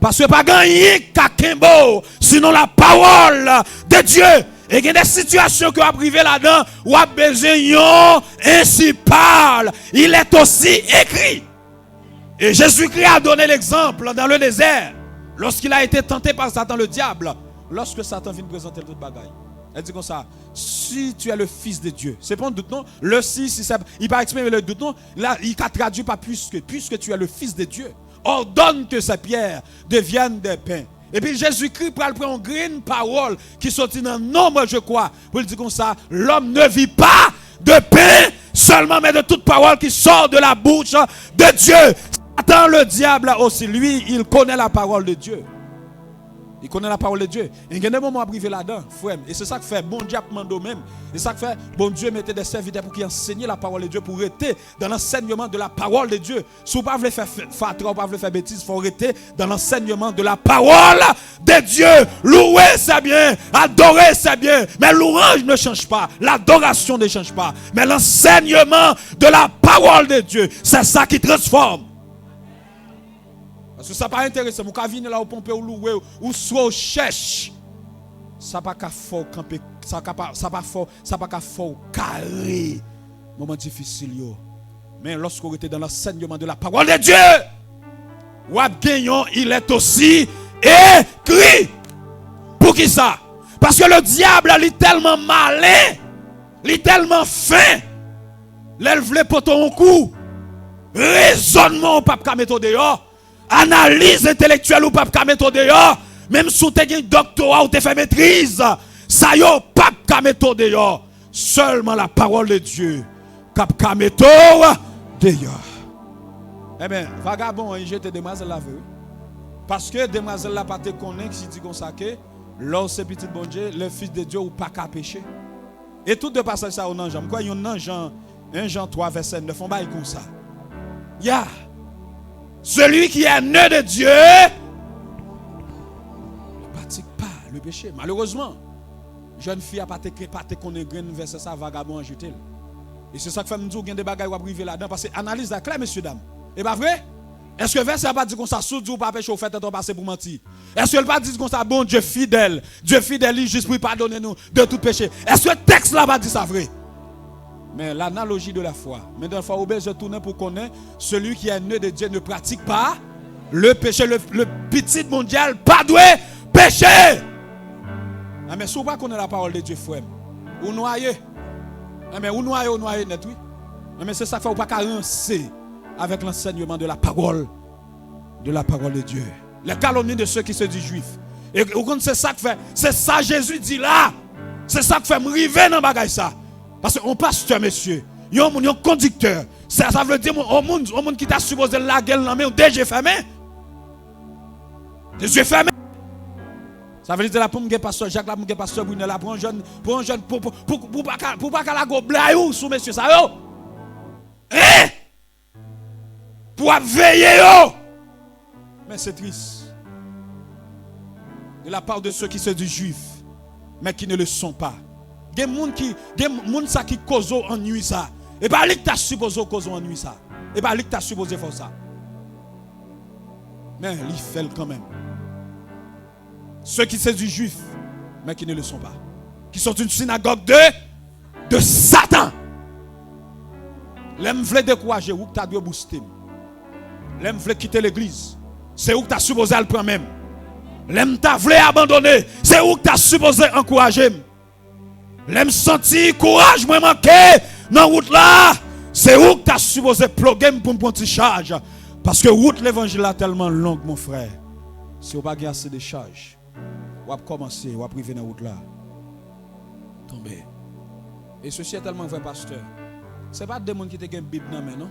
Parce que pas gagné kakembo, sinon la parole de Dieu. Et il y a des situations que vous arrivez là-dedans, où vous avez besoin ainsi parle. Il est aussi écrit. Et Jésus-Christ a donné l'exemple dans le désert, lorsqu'il a été tenté par Satan le diable, lorsque Satan vient présenter toute bagaille. Elle dit comme ça, si tu es le fils de Dieu, c'est pas un doute non, le si il va exprimer le doute non, là il a traduit pas puisque tu es le fils de Dieu, ordonne que ces pierres deviennent des pains. Et puis Jésus-Christ prend une grande parole qui sortit dans nombre, je crois, pour dire comme ça, l'homme ne vit pas de pain seulement, mais de toute parole qui sort de la bouche de Dieu. Satan, le diable aussi, lui, il connaît la parole de Dieu. Il connaît la parole de Dieu. Il y a des moments à priver là-dedans, frère. Et c'est ça que fait bon Dieu mando même. Et ça que fait bon Dieu mettait des serviteurs pour qu'ils enseignent la parole de Dieu, pour rester dans l'enseignement de la parole de Dieu. Si vous ne voulez pas faire fatra, vous ne voulez pas faire bêtises, il faut rester dans l'enseignement de la parole de Dieu. Louer c'est bien, adorer c'est bien, mais l'ouange ne change pas, l'adoration ne change pas. Mais l'enseignement de la parole de Dieu, c'est ça qui transforme. Parce que ça pas intéressant, vous pouvez venir là au pompe ou louer ou soit cherche. Ça pas qu'à fort camper, ça pas qu'à fort carré. Moment difficile yo. Mais lorsque vous êtes dans l'enseignement de la parole de Dieu, ou gagnant, il est aussi écrit. Pour qui ça? Parce que le diable il est tellement malin, il est tellement fin. L'elle voulait porter un coup. Raisonnement au pape qu'à mettre dehors. Analyse intellectuelle ou pas qu'à mettre dehors, même si tu as un doctorat ou tu fait maîtrise, ça yo pas qu'à mettre dehors. Seulement la parole de Dieu qu'à mettre dehors. Eh bien, vagabond, il jette demoiselle la veut. Parce que demoiselle la pas te connaît si dit comme ça que lorsque petit bon Dieu, le fils de Dieu ou pas qu'à pécher. Et tout de passage ça au Jean. Quoi, il y a un Jean 3 verset 9 on bail comme ça. Ya celui qui est né de Dieu ne pratique pas le péché. Malheureusement, jeune fille a pas te connaître verset ça vagabond en jeter. Et c'est ça que fait me dire qu'il y a des bagages à priver là-dedans parce que analyse la claire messieurs dames. Et pas vrai? Est-ce que verset pas dit qu'on ça sous ou pas péché au fait de passer pour mentir? Est-ce que le pas dit qu'on ça bon Dieu fidèle, il juste pour pardonner nous de tout péché? Est-ce que le texte là pas dit ça vrai? Mais l'analogie de la foi. Mais dans la foi, je tourne pour connaître celui qui est né de Dieu ne pratique pas le péché. Le petit mondial, pas doué, péché. Ah, mais si vous ne connaissez pas la parole de Dieu, frère, vous noyez. Ah, mais vous noyez net, oui. Ah, mais c'est ça qu'il ne faut pas carencer avec l'enseignement de la parole de Dieu. Les calomnies de ceux qui se disent juifs. Et vous connaissez ça que fait. C'est ça Jésus dit là. C'est ça que fait me river dans le bagage ça. Parce qu'on pasteur, monsieur, il y a un conducteur. Ça veut dire au monde qui t'a supposé la gueule dans mais déjà fermé. Des yeux fermés. Ça veut dire là pour me pasteur Jacques, là pour me pasteur Brunel, là pour un jeune pour pas qu'à la go blaou sous monsieur ça yo. Hein? Pour veiller yo. Mais c'est triste. De la part de ceux qui se disent juifs, mais qui ne le sont pas. Des gens qui causent ennui ça. Et pas lui qui t'a supposé causer ennui ça. Et pas lui qui t'a supposé faire ça. Mais il fait quand même. Ceux qui sont du juif, mais qui ne le sont pas. Qui sont une synagogue de Satan. L'aime veut décourager ou que tu as dû booster. L'aime veut quitter l'église. C'est où que tu as supposé le prendre même. L'aime t'a voulu abandonner. C'est où que tu as supposé encourager. L'aime senti courage moi manqué dans route là. C'est où que tu as supposé plugger pour me prendre charge. Parce que route l'évangile est tellement longue mon frère. Si vous n'avez pas assez de charge, vous allez commencer, vous allez priver dans route là. Tomber. Et ceci est tellement vrai pasteur. Ce n'est pas des gens qui ont une Bible dans la main, non?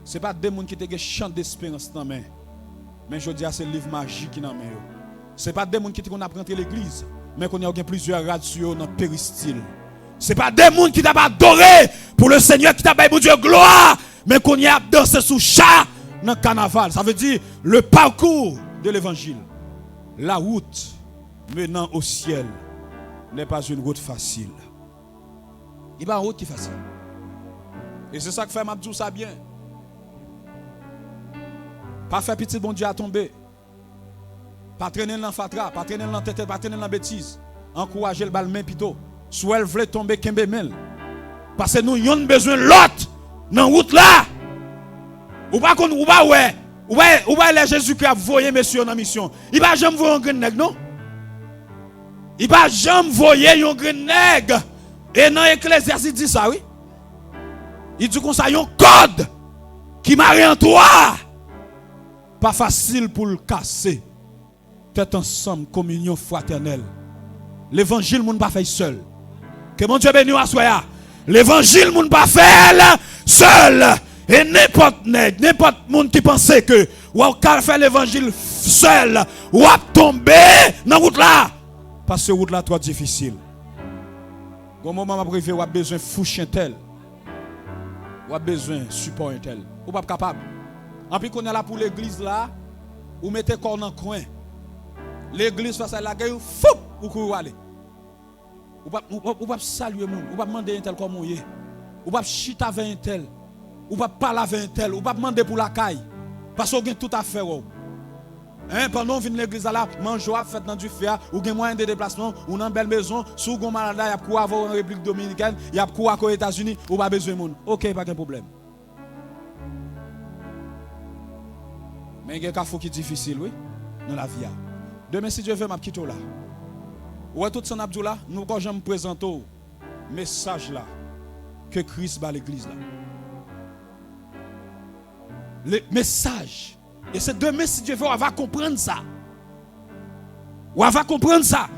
Ce n'est pas des gens qui ont un chant d'espérance dans la main. Mais je dis à ce livre magique qui dans la main. Ce n'est pas des gens qui ont appris l'église. Mais qu'on y a plusieurs radios dans le péristyle. Ce n'est pas des gens qui t'ont adoré pour le Seigneur qui t'a donné pour Dieu gloire. Mais qu'on y a dansé sous chat dans le carnaval. Ça veut dire le parcours de l'évangile. La route menant au ciel n'est pas une route facile. Il n'y a pas une route qui est facile. Et c'est ça que fait Mabdou ça bien. Pas faire petit bon Dieu à tomber. Pas traîner dans fatra, pas traîner dans tête, pas traîner dans bêtise. Encourager le balmain plutôt. Soit elle veut tomber kembe mel. Parce que nous avons besoin de l'autre dans la route là. Ou pas ouais. Ou pas les Jésus-Christ a voyé monsieur dans mission. Il va jamais voyer un grand nègre non? Il va jamais voyer un grand nègre. Et dans Ecclésiaste il dit ça oui. Il dit qu'on ça un code qui marie en toi. Pas facile pour le casser. Tête ensemble, communion fraternelle. L'évangile, moun pas fait seul. Que mon Dieu bénisse à soi. L'évangile, moun pas fait seul. Et n'importe nègre, n'importe monde qui pensait que ou a faire l'évangile seul, ou a tomber dans la route là. Parce que la route là trop difficile. Au moment où privé, ou a besoin de foucher tel. Ou a besoin de support tel. Ou pas capable. En plus qu'on est là pour l'église là, ou mettez corps dans le coin. L'église face à la gueule, fou, ou courez aller. Ou pas saluer moun, ou pas demander un tel comme on est. Ou pas chita avec un tel. Ou pas parler avec un tel, ou pas demander pour la caille. Parce qu'on a tout à faire. Pendant qu'on vient de l'église là, manger, fait dans du fer, ou gen moyen de déplacement, ou dans une belle maison, sous gon malade, il y a quoi avoir en République dominicaine, il y a quoi aux États-Unis, ou pas besoin de monde. OK, pas de problème. Mais il y a des cas qui sont difficiles, oui, dans la vie. Demain, si Dieu veut, je quitte là. Ouais, tout ça, Abdoula, nous, quand je me présente au message là, que Christ bat l'église là. Le message. Et c'est demain, si Dieu veut, on va comprendre ça. On va comprendre ça.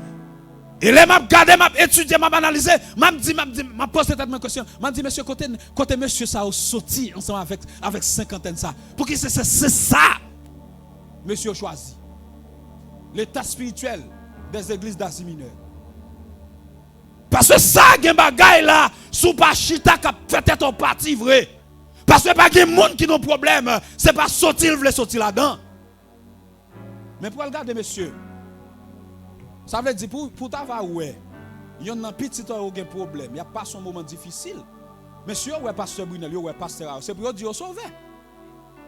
Et là, je regarde, je étudié, je analysé, je pose cette question. Je dis, monsieur, côté monsieur, ça a sorti ensemble avec cinquantaine ça. Pour qui c'est ça, monsieur a choisi. L'état spirituel des églises d'Asie mineure. Parce que ça, il y a un bagay là, sous pas chita qui fait être un parti vrai. Parce que pas de monde qui ont problème, c'est pas sortir, veut sortir là-dedans. Mais pour regarder, monsieur, ça veut dire pour t'avoir ouais, il y a un petit temps où il y a un problème, il n'y a pas son moment difficile. Monsieur, ouais, pasteur Brunel, ouais, pasteur, c'est pour dire sauver.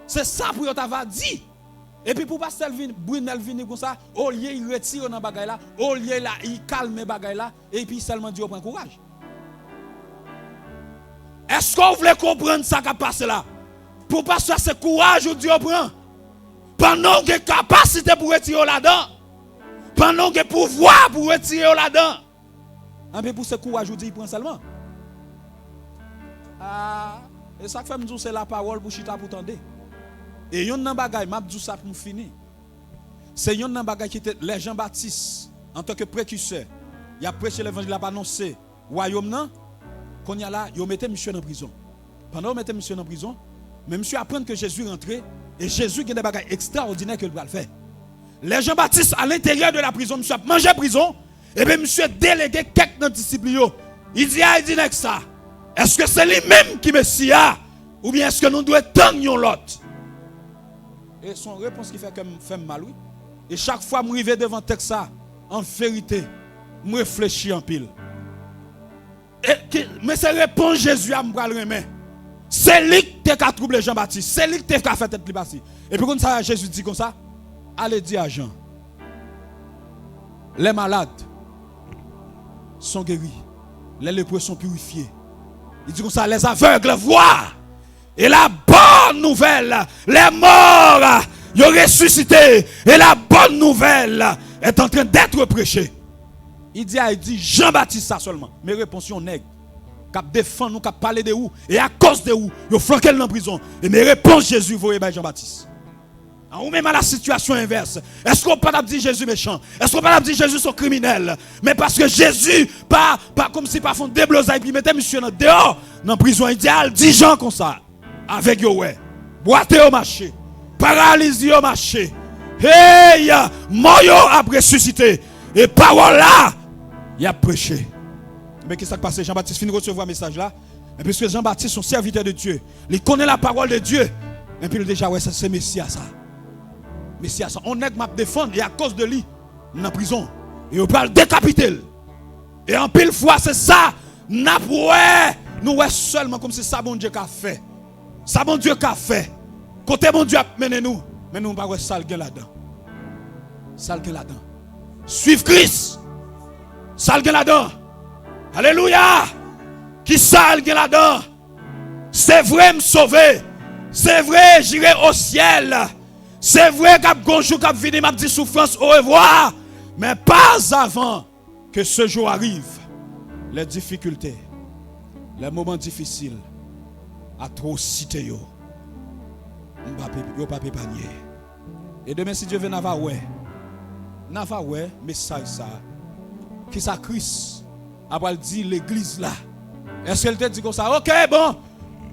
C'est ça pour t'avoir dit. Et puis pour pasteur Brunel venir comme ça, au lieu il retire dans bagay là, au lieu là il calme bagay là, et puis seulement Dieu prend courage. Est-ce qu'on voulait comprendre ça qui a passé là? Pour passer ce courage où Dieu prend. Pendant qu'il y a capacité pour retirer là-dedans. Pendant qu'il y a pouvoir pour retirer là-dedans. Mais pour ce courage où Dieu prend seulement. Et ça fait me dire c'est la parole pour chita pour tendre. Et yon nan bagay m'a dit ça pour finir. C'est yon nan bagay qui était les Jean-Baptiste en tant que précurseur. Il a prêché l'évangile, il a annoncé royaume nan. Quand il y a là, il mettait monsieur en prison. Pendant qu'il mettait monsieur en prison, mais monsieur apprend que Jésus rentrait et Jésus a des bagages extraordinaires que le va faire. Les Jean-Baptiste à l'intérieur de la prison, monsieur a mangé prison et bien monsieur a délégué quelques disciples. Il dit ça. Est-ce que c'est lui-même qui Messia ou bien est-ce que nous devons attendre l'autre? Et son réponse qui fait mal oui. Et chaque fois que je arrive devant texte ça, en vérité, je réfléchis en pile. Mais c'est réponse Jésus à me remettre. C'est lui qui a troublé Jean-Baptiste. C'est lui qui a fait tête passée. Et puis quand ça, Jésus dit comme ça, allez dire à Jean, les malades sont guéris, les lépreux sont purifiés. Il dit comme ça, les aveugles voient. Et la bonne nouvelle, les morts, ils ont ressuscité. Et la bonne nouvelle est en train d'être prêchée. Il dit Jean-Baptiste ça seulement. Mais réponse yon nègre. Cap défend nous, cap parler de où. Et à cause de où, yon flanqué dans prison. Et mes réponses Jésus voyez by Jean-Baptiste. Ou même à la situation inverse. Est-ce qu'on peut pas dire Jésus méchant? Est-ce qu'on peut pas dire Jésus sont criminel? Mais parce que Jésus, pas comme si par fond déblosaille, puis mettait monsieur dehors, dans prison idéale, 10 gens comme ça. Avec yo ouais. Boité au marché. Paralysé au marché. Hey, moyo a ressuscité. Et parole là, il a prêché. Mais qu'est-ce qui s'est passé? Jean-Baptiste finit de recevoir un message là. Et puisque Jean-Baptiste, son serviteur de Dieu, il connaît la parole de Dieu. Et puis il déjà, ouais, c'est Messia ça. Messia ça. On est m'a défendre et à cause de lui, dans la prison. Et on parle décapiter. Et en pile fois, c'est ça. Nous ouais seulement comme si ça bon Dieu qu'a fait. Ça bon Dieu qu'a fait. Côté bon Dieu a mené nous. Mais nous pas ouais ça là-dedans. ça le là-dedans. Suivre Christ, ça le là-dedans. Alléluia. Qui ça le là-dedans? C'est vrai me sauver. C'est vrai j'irai au ciel. C'est vrai qu'à gonjou qu'à venir m'a dit souffrance au revoir. Mais pas avant que ce jour arrive. Les difficultés, les moments difficiles, atrocité yo. Yo pas panier. Et demain si Dieu veut n'a va ouais message ça. Qui ça Christ après dit l'église là. Est-ce qu'elle te dit comme ça? OK, bon.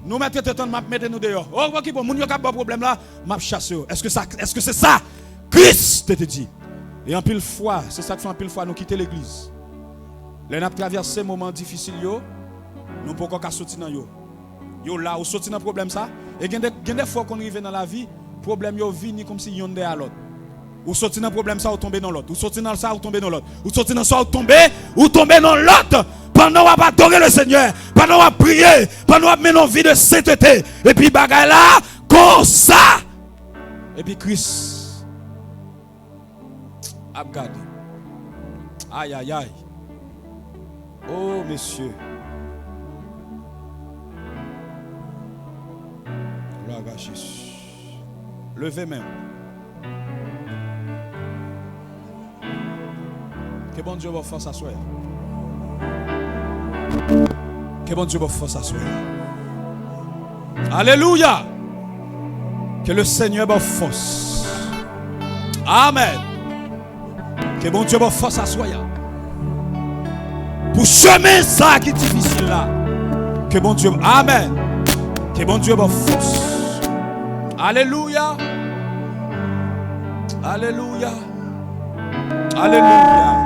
Nous mettons le temps de mettre nous dehors. Oh, OK, bon, moun yo ka pas problème là, m'a chassé. Est-ce que c'est ça Christ te dit? Et en pile fois, c'est ça que fait en pile fois nous quitter l'église. Les n'a traversé moments difficiles yo, nous pas encore sortir dans yo. Yo là ou sortir dans problème ça. Et il y a des fois qu'on arrive dans la vie, problème yo vini comme si yon de à l'autre. Ou sortir dans problème ça ou tomber dans l'autre. Ou sortir dans ça ou tomber dans l'autre. Ou sortir dans ça ou tomber dans l'autre. Pendant qu'on va adorer le Seigneur, pendant qu'on va prier, pendant qu'on va mener une vie de sainteté. Et puis bagay là, comme ça. Et puis Christ a gardé. Aïe aïe aïe. Oh messieurs. Gloire à Jésus. Levez même. Que bon Dieu vous fasse s'asseoir. Que bon Dieu vous fasse s'asseoir. Alléluia. Que le Seigneur vous fasse. Amen. Que bon Dieu vous fasse s'asseoir. Pour chemin ça qui est difficile là. Que bon Dieu. Amen. Que bon Dieu vous fasse. Alléluia. Alléluia. Alléluia.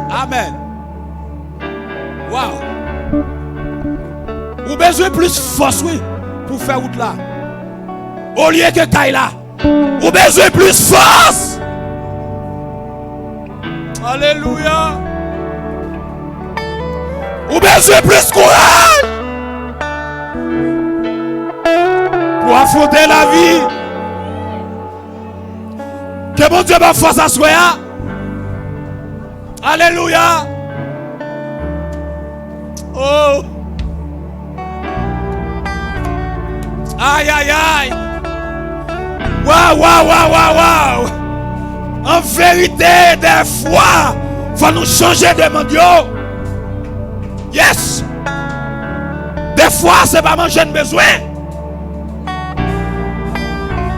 Amen. Wow. Vous avez besoin de plus de force, oui, pour faire route là. Au lieu que taille là. Vous avez besoin de plus de force. Alléluia. Vous avez besoin de plus de courage pour affronter la vie. Que mon Dieu m'a force à soi. Alléluia. Oh. Aïe, aïe, aïe. Waouh, waouh, waouh, waouh, waouh. En vérité, des fois, il faut nous changer de mon Dieu. Yes. Des fois, ce n'est pas manger de besoin.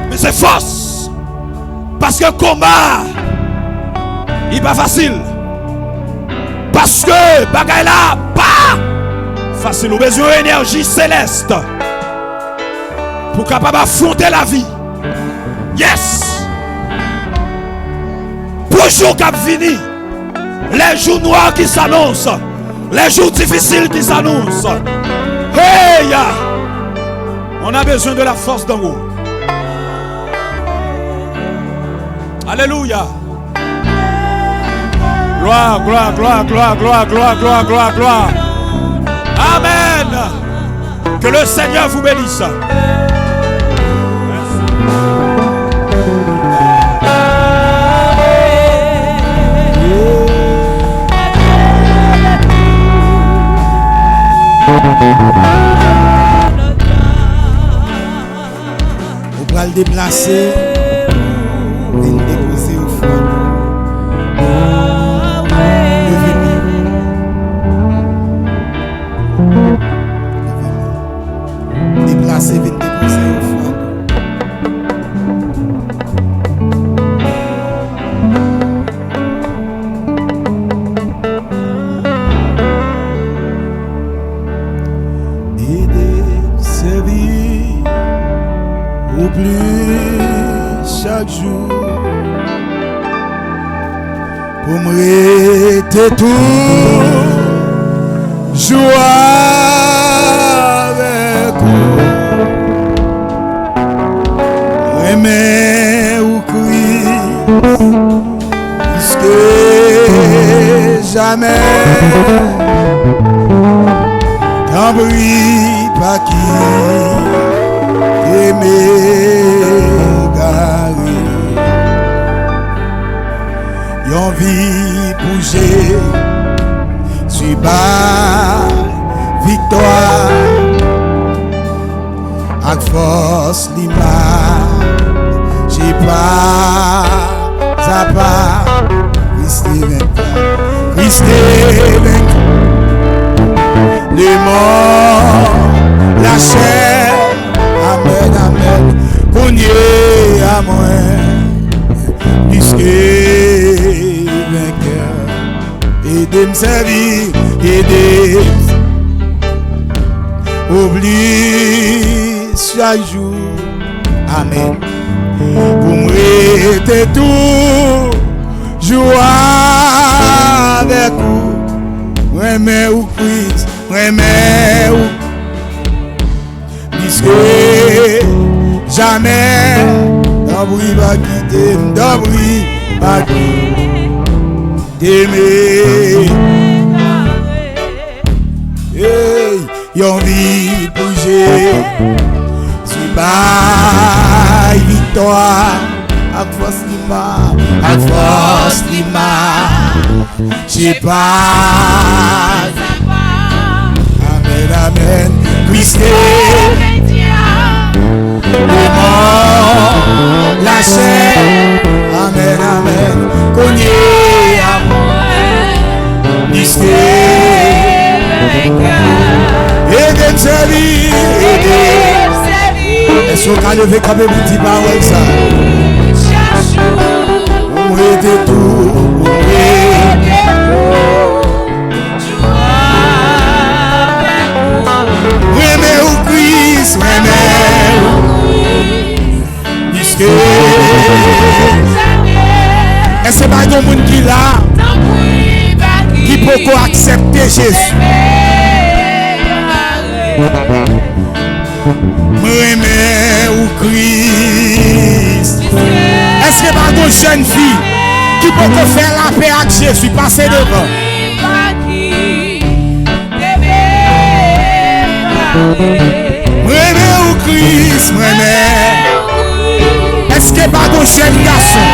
Mais c'est force. Parce que le combat, il n'est pas facile. Parce que bagay là, pas facile. Nous avons besoin d'énergie céleste pour capable affronter la vie. Yes. Pour les jours qui viennent, les jours noirs qui s'annoncent, les jours difficiles qui s'annoncent. Hey, on a besoin de la force d'en haut. Alléluia. Gloire, gloire, gloire, gloire, gloire, gloire, gloire, gloire, gloire. Amen. Que le Seigneur vous bénisse. On va le déplacer. Déposer au fond. Déplacer, vite déposer au fond. Aider, servir au plus chaque jour. Pour me rester tout joie avec vous. Aimer ou Christ plus que jamais. T'en prie pas qui t'aimer garé. l'image. J'ai pas à pas. Christ est vainqueur. Christ est vainqueur. Le mort, la chair. Amen, amen. Qu'on y est à moi. Puisque vainqueur. Aidez-moi servir. Aidez-moi. Oublie chaque jour. Amen. Pour me rester toujours avec vous. Remets ou Christ, remets ou. Puisque jamais d'abri va quitter, d'abri va quitter. Hey, yon vie bouger. Bye, victoire, à force l'ima, à force l'ima, j'ai pas. Amen, amen, Christ est le mort, la chair, amen, amen, cogné à moi, Christ est aidez-moi servir, aidez. Est-ce qu'on a levé comme un petit parole ça? On était tout, on était remets au Christ, remets. Puisque est-ce que pas de monde qui là qui peut accepter Jésus? Remets au Christ. Est-ce que pas de jeune fille qui peut faire la paix avec Jésus, passer devant? Remets au Christ, remets. Est-ce que pas de jeune garçon?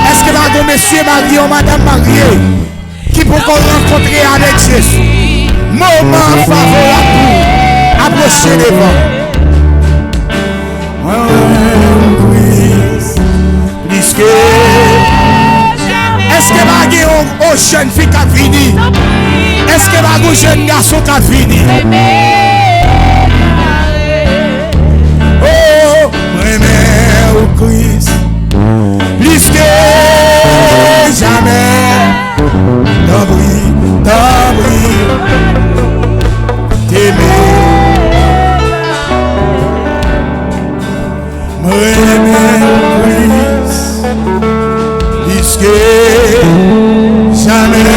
Est-ce que pas de monsieur marié ou madame mariée qui peut rencontrer avec Jésus? Moment favorable pour approcher devant. Puisque est-ce que va y aux jeunes filles qui a fini? Est-ce que va y aux jeunes garçons qui a fini? Oh, remets au Christ. Puisque jamais d'abri, t'aimer. Puisque jamais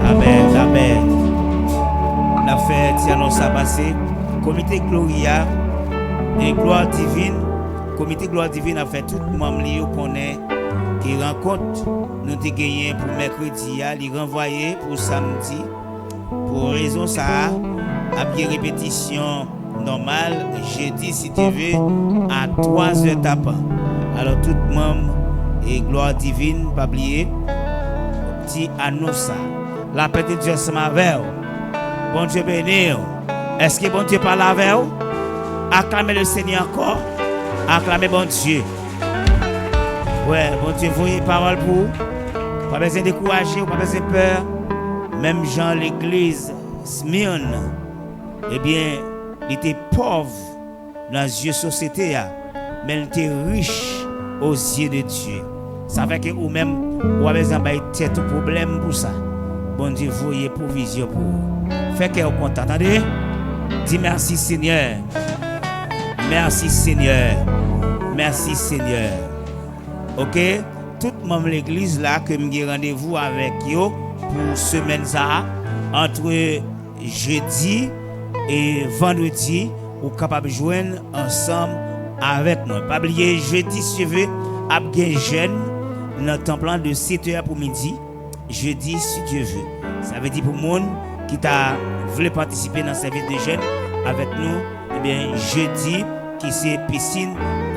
amen, amen. La fête annonce à passer. Comité Gloria et Gloire Divine. Comité Gloire Divine a fait tout le monde connaît. Qui rencontre nous avons gagné pour mercredi, il renvoyé pour samedi. Pour raison ça, à bien répétition normale, jeudi si tu veux, à 3h tapant. Alors tout le monde et gloire divine, pas oublier, petit annonce ça. La paix de Dieu c'est ma veille. Bon Dieu béni. Est-ce que bon Dieu parle avec vous? Acclamez le Seigneur encore. Acclamez bon Dieu. Ouais, bon Dieu, voyez parole pour vous. Pas besoin de décourager, pas besoin de peur. Même Jean l'église Smyrne, eh bien, il était pauvre dans les yeux de la société, mais il était riche aux yeux de Dieu. Ça fait que vous-même, vous avez besoin de tête au problème pour ça. Bon Dieu, voyez provision pour vous. Fait que vous content. Attendez, dis merci Seigneur. Merci Seigneur. Merci Seigneur. Ok, tout le monde de l'église là que j'ai rendez-vous avec eux pour semaine ça entre jeudi et vendredi ou capable de joindre ensemble avec nous. Pas oublier jeudi suivant à bien jeune notre plan de 7h pour midi jeudi si Dieu veut. Ça veut dire pour monde qui t'a voulu participer dans le service de jeunes avec nous, eh bien jeudi qui c'est piscine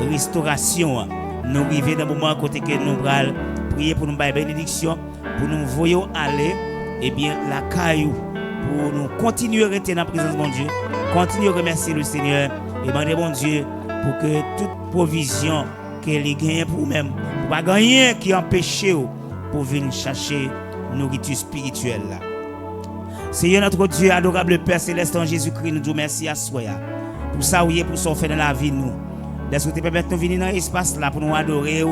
restauration. nous arrivons dans le moment côté que nous allons prier pour nous faire bénédiction, pour nous voyons aller, et bien la caillou, pour nous continuer à rester dans la présence de mon Dieu, continuer à remercier le Seigneur et demander mon Dieu pour que toute provision qu'il gagne pour nous-mêmes, pour pas gagner qui empêche pour venir chercher nourriture spirituelle là. Seigneur notre Dieu, adorable Père céleste en Jésus-Christ, nous disons merci à soi pour ça oui pour ça fait dans la vie nous. Laisse-nous te permettre de venir dans l'espace là pour nous adorer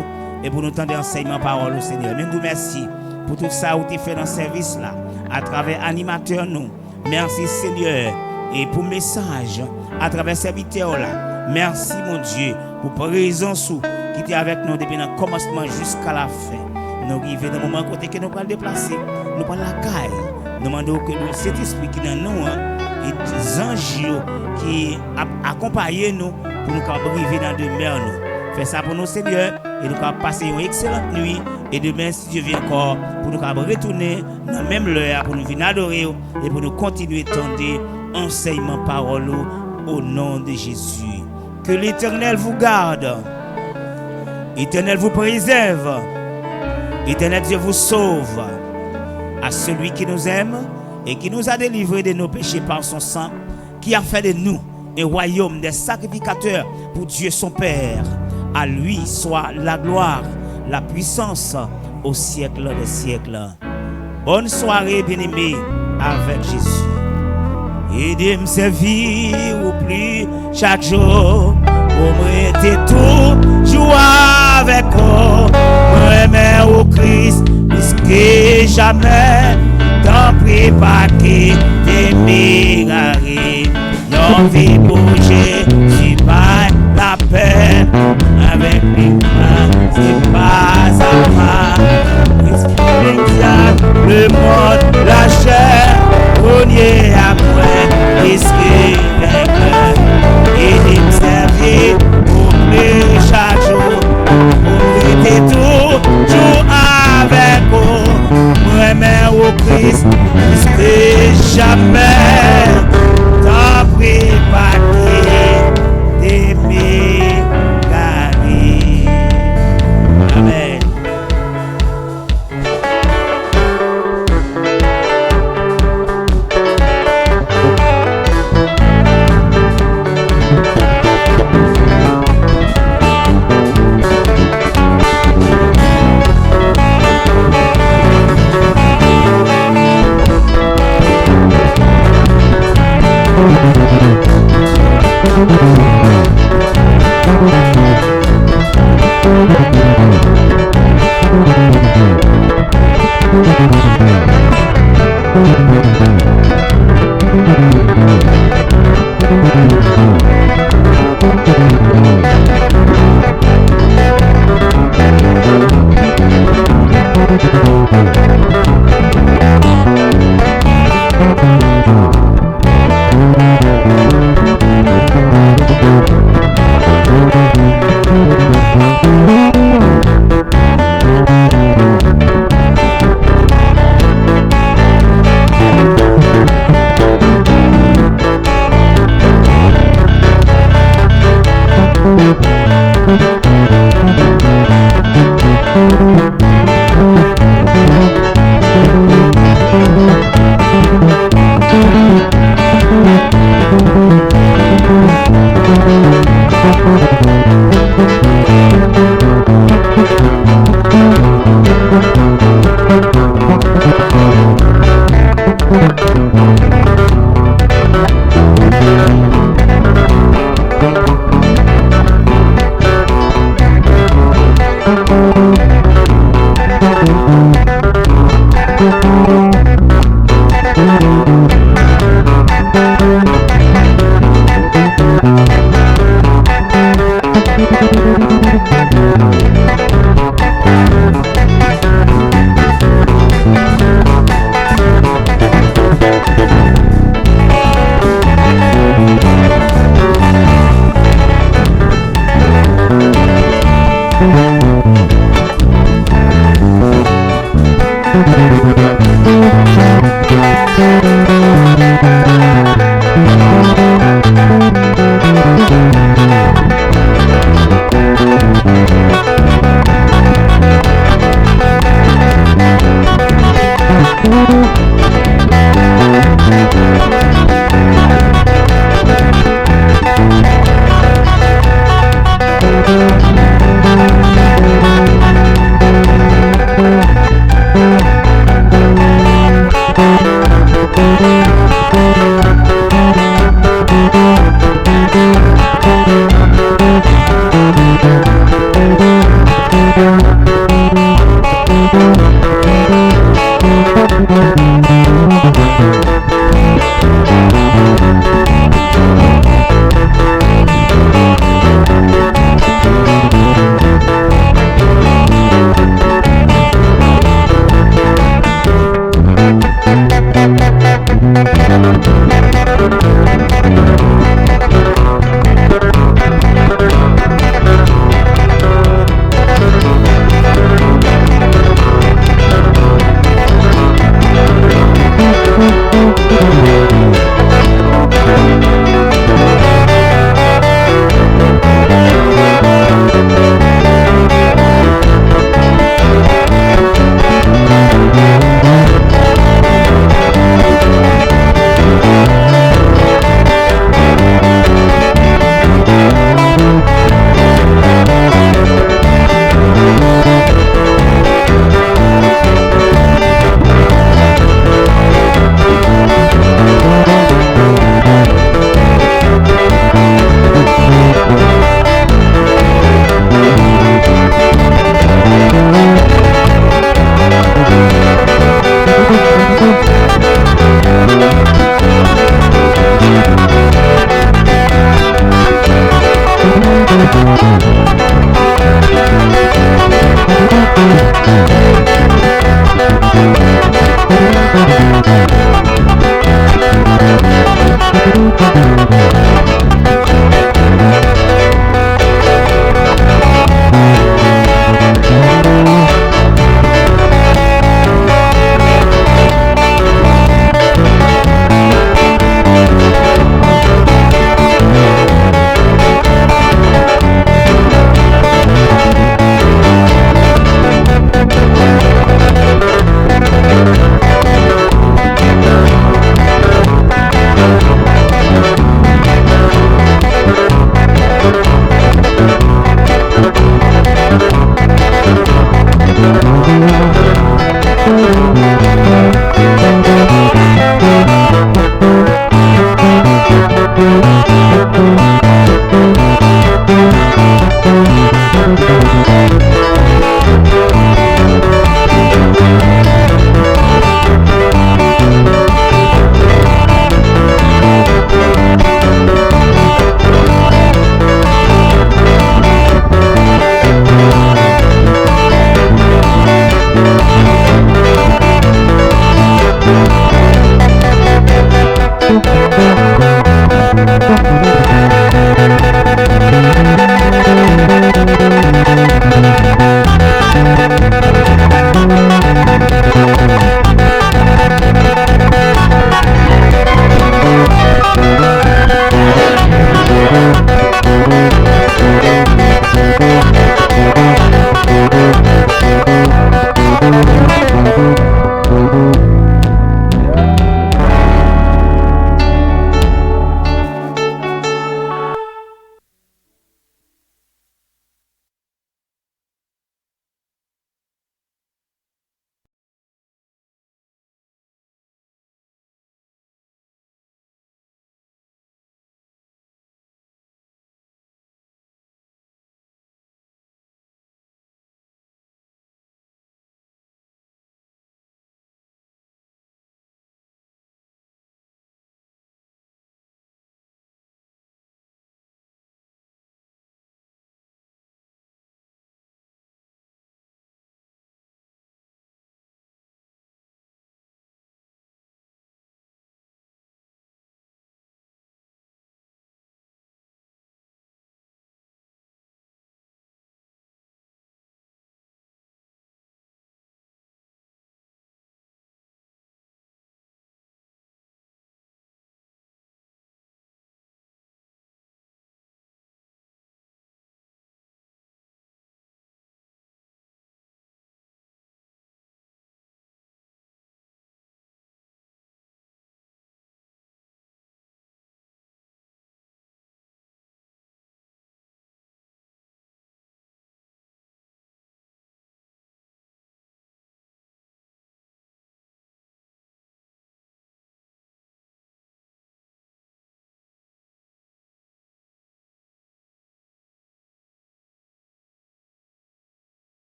et pour nous tendre enseignement parole au Seigneur. Nous nous merci pour tout ça où tu fait dans le service là à travers animateurs nous. Merci Seigneur et pour message à travers serviteurs là. Merci mon Dieu pour présence qui était avec nous depuis le commencement jusqu'à la fin. Nous arrivons dans le moment côté que nous allons déplacer, nous allons la caille. Nous demandons que le Saint-Esprit qui est dans nous et les anges qui accompagnent nous pour nous arriver dans la demeure nous. Fais ça pour nous Seigneur et nous allons passer une excellente nuit et demain si Dieu vient encore pour nous retourner dans la même l'heure pour nous venir adorer et pour nous continuer à tendre enseignement parole au nom de Jésus. Que l'Éternel vous garde, l'Éternel vous préserve, l'Éternel Dieu vous sauve. À celui qui nous aime et qui nous a délivrés de nos péchés par son sang, qui a fait de nous un royaume des sacrificateurs pour Dieu son Père. À lui soit la gloire, la puissance au siècle des siècles. Bonne soirée bien-aimés avec Jésus. Aidez-moi à servir au plus chaque jour pour m'aider toujours avec vous. Moi-même au Christ plus que jamais. T'en prie pas que t'es m'égaré. Y'en vie bouger, c'est pas la peine. Avec mes mains, c'est pas à ma. Le monde, la chair, on y est après, risqué vainqueur. Et me servir pour plus chaque jour, pour être toujours avec vous. Moi-même au Christ, plus que jamais, t'en prie pas d'aimer gagner. Amen.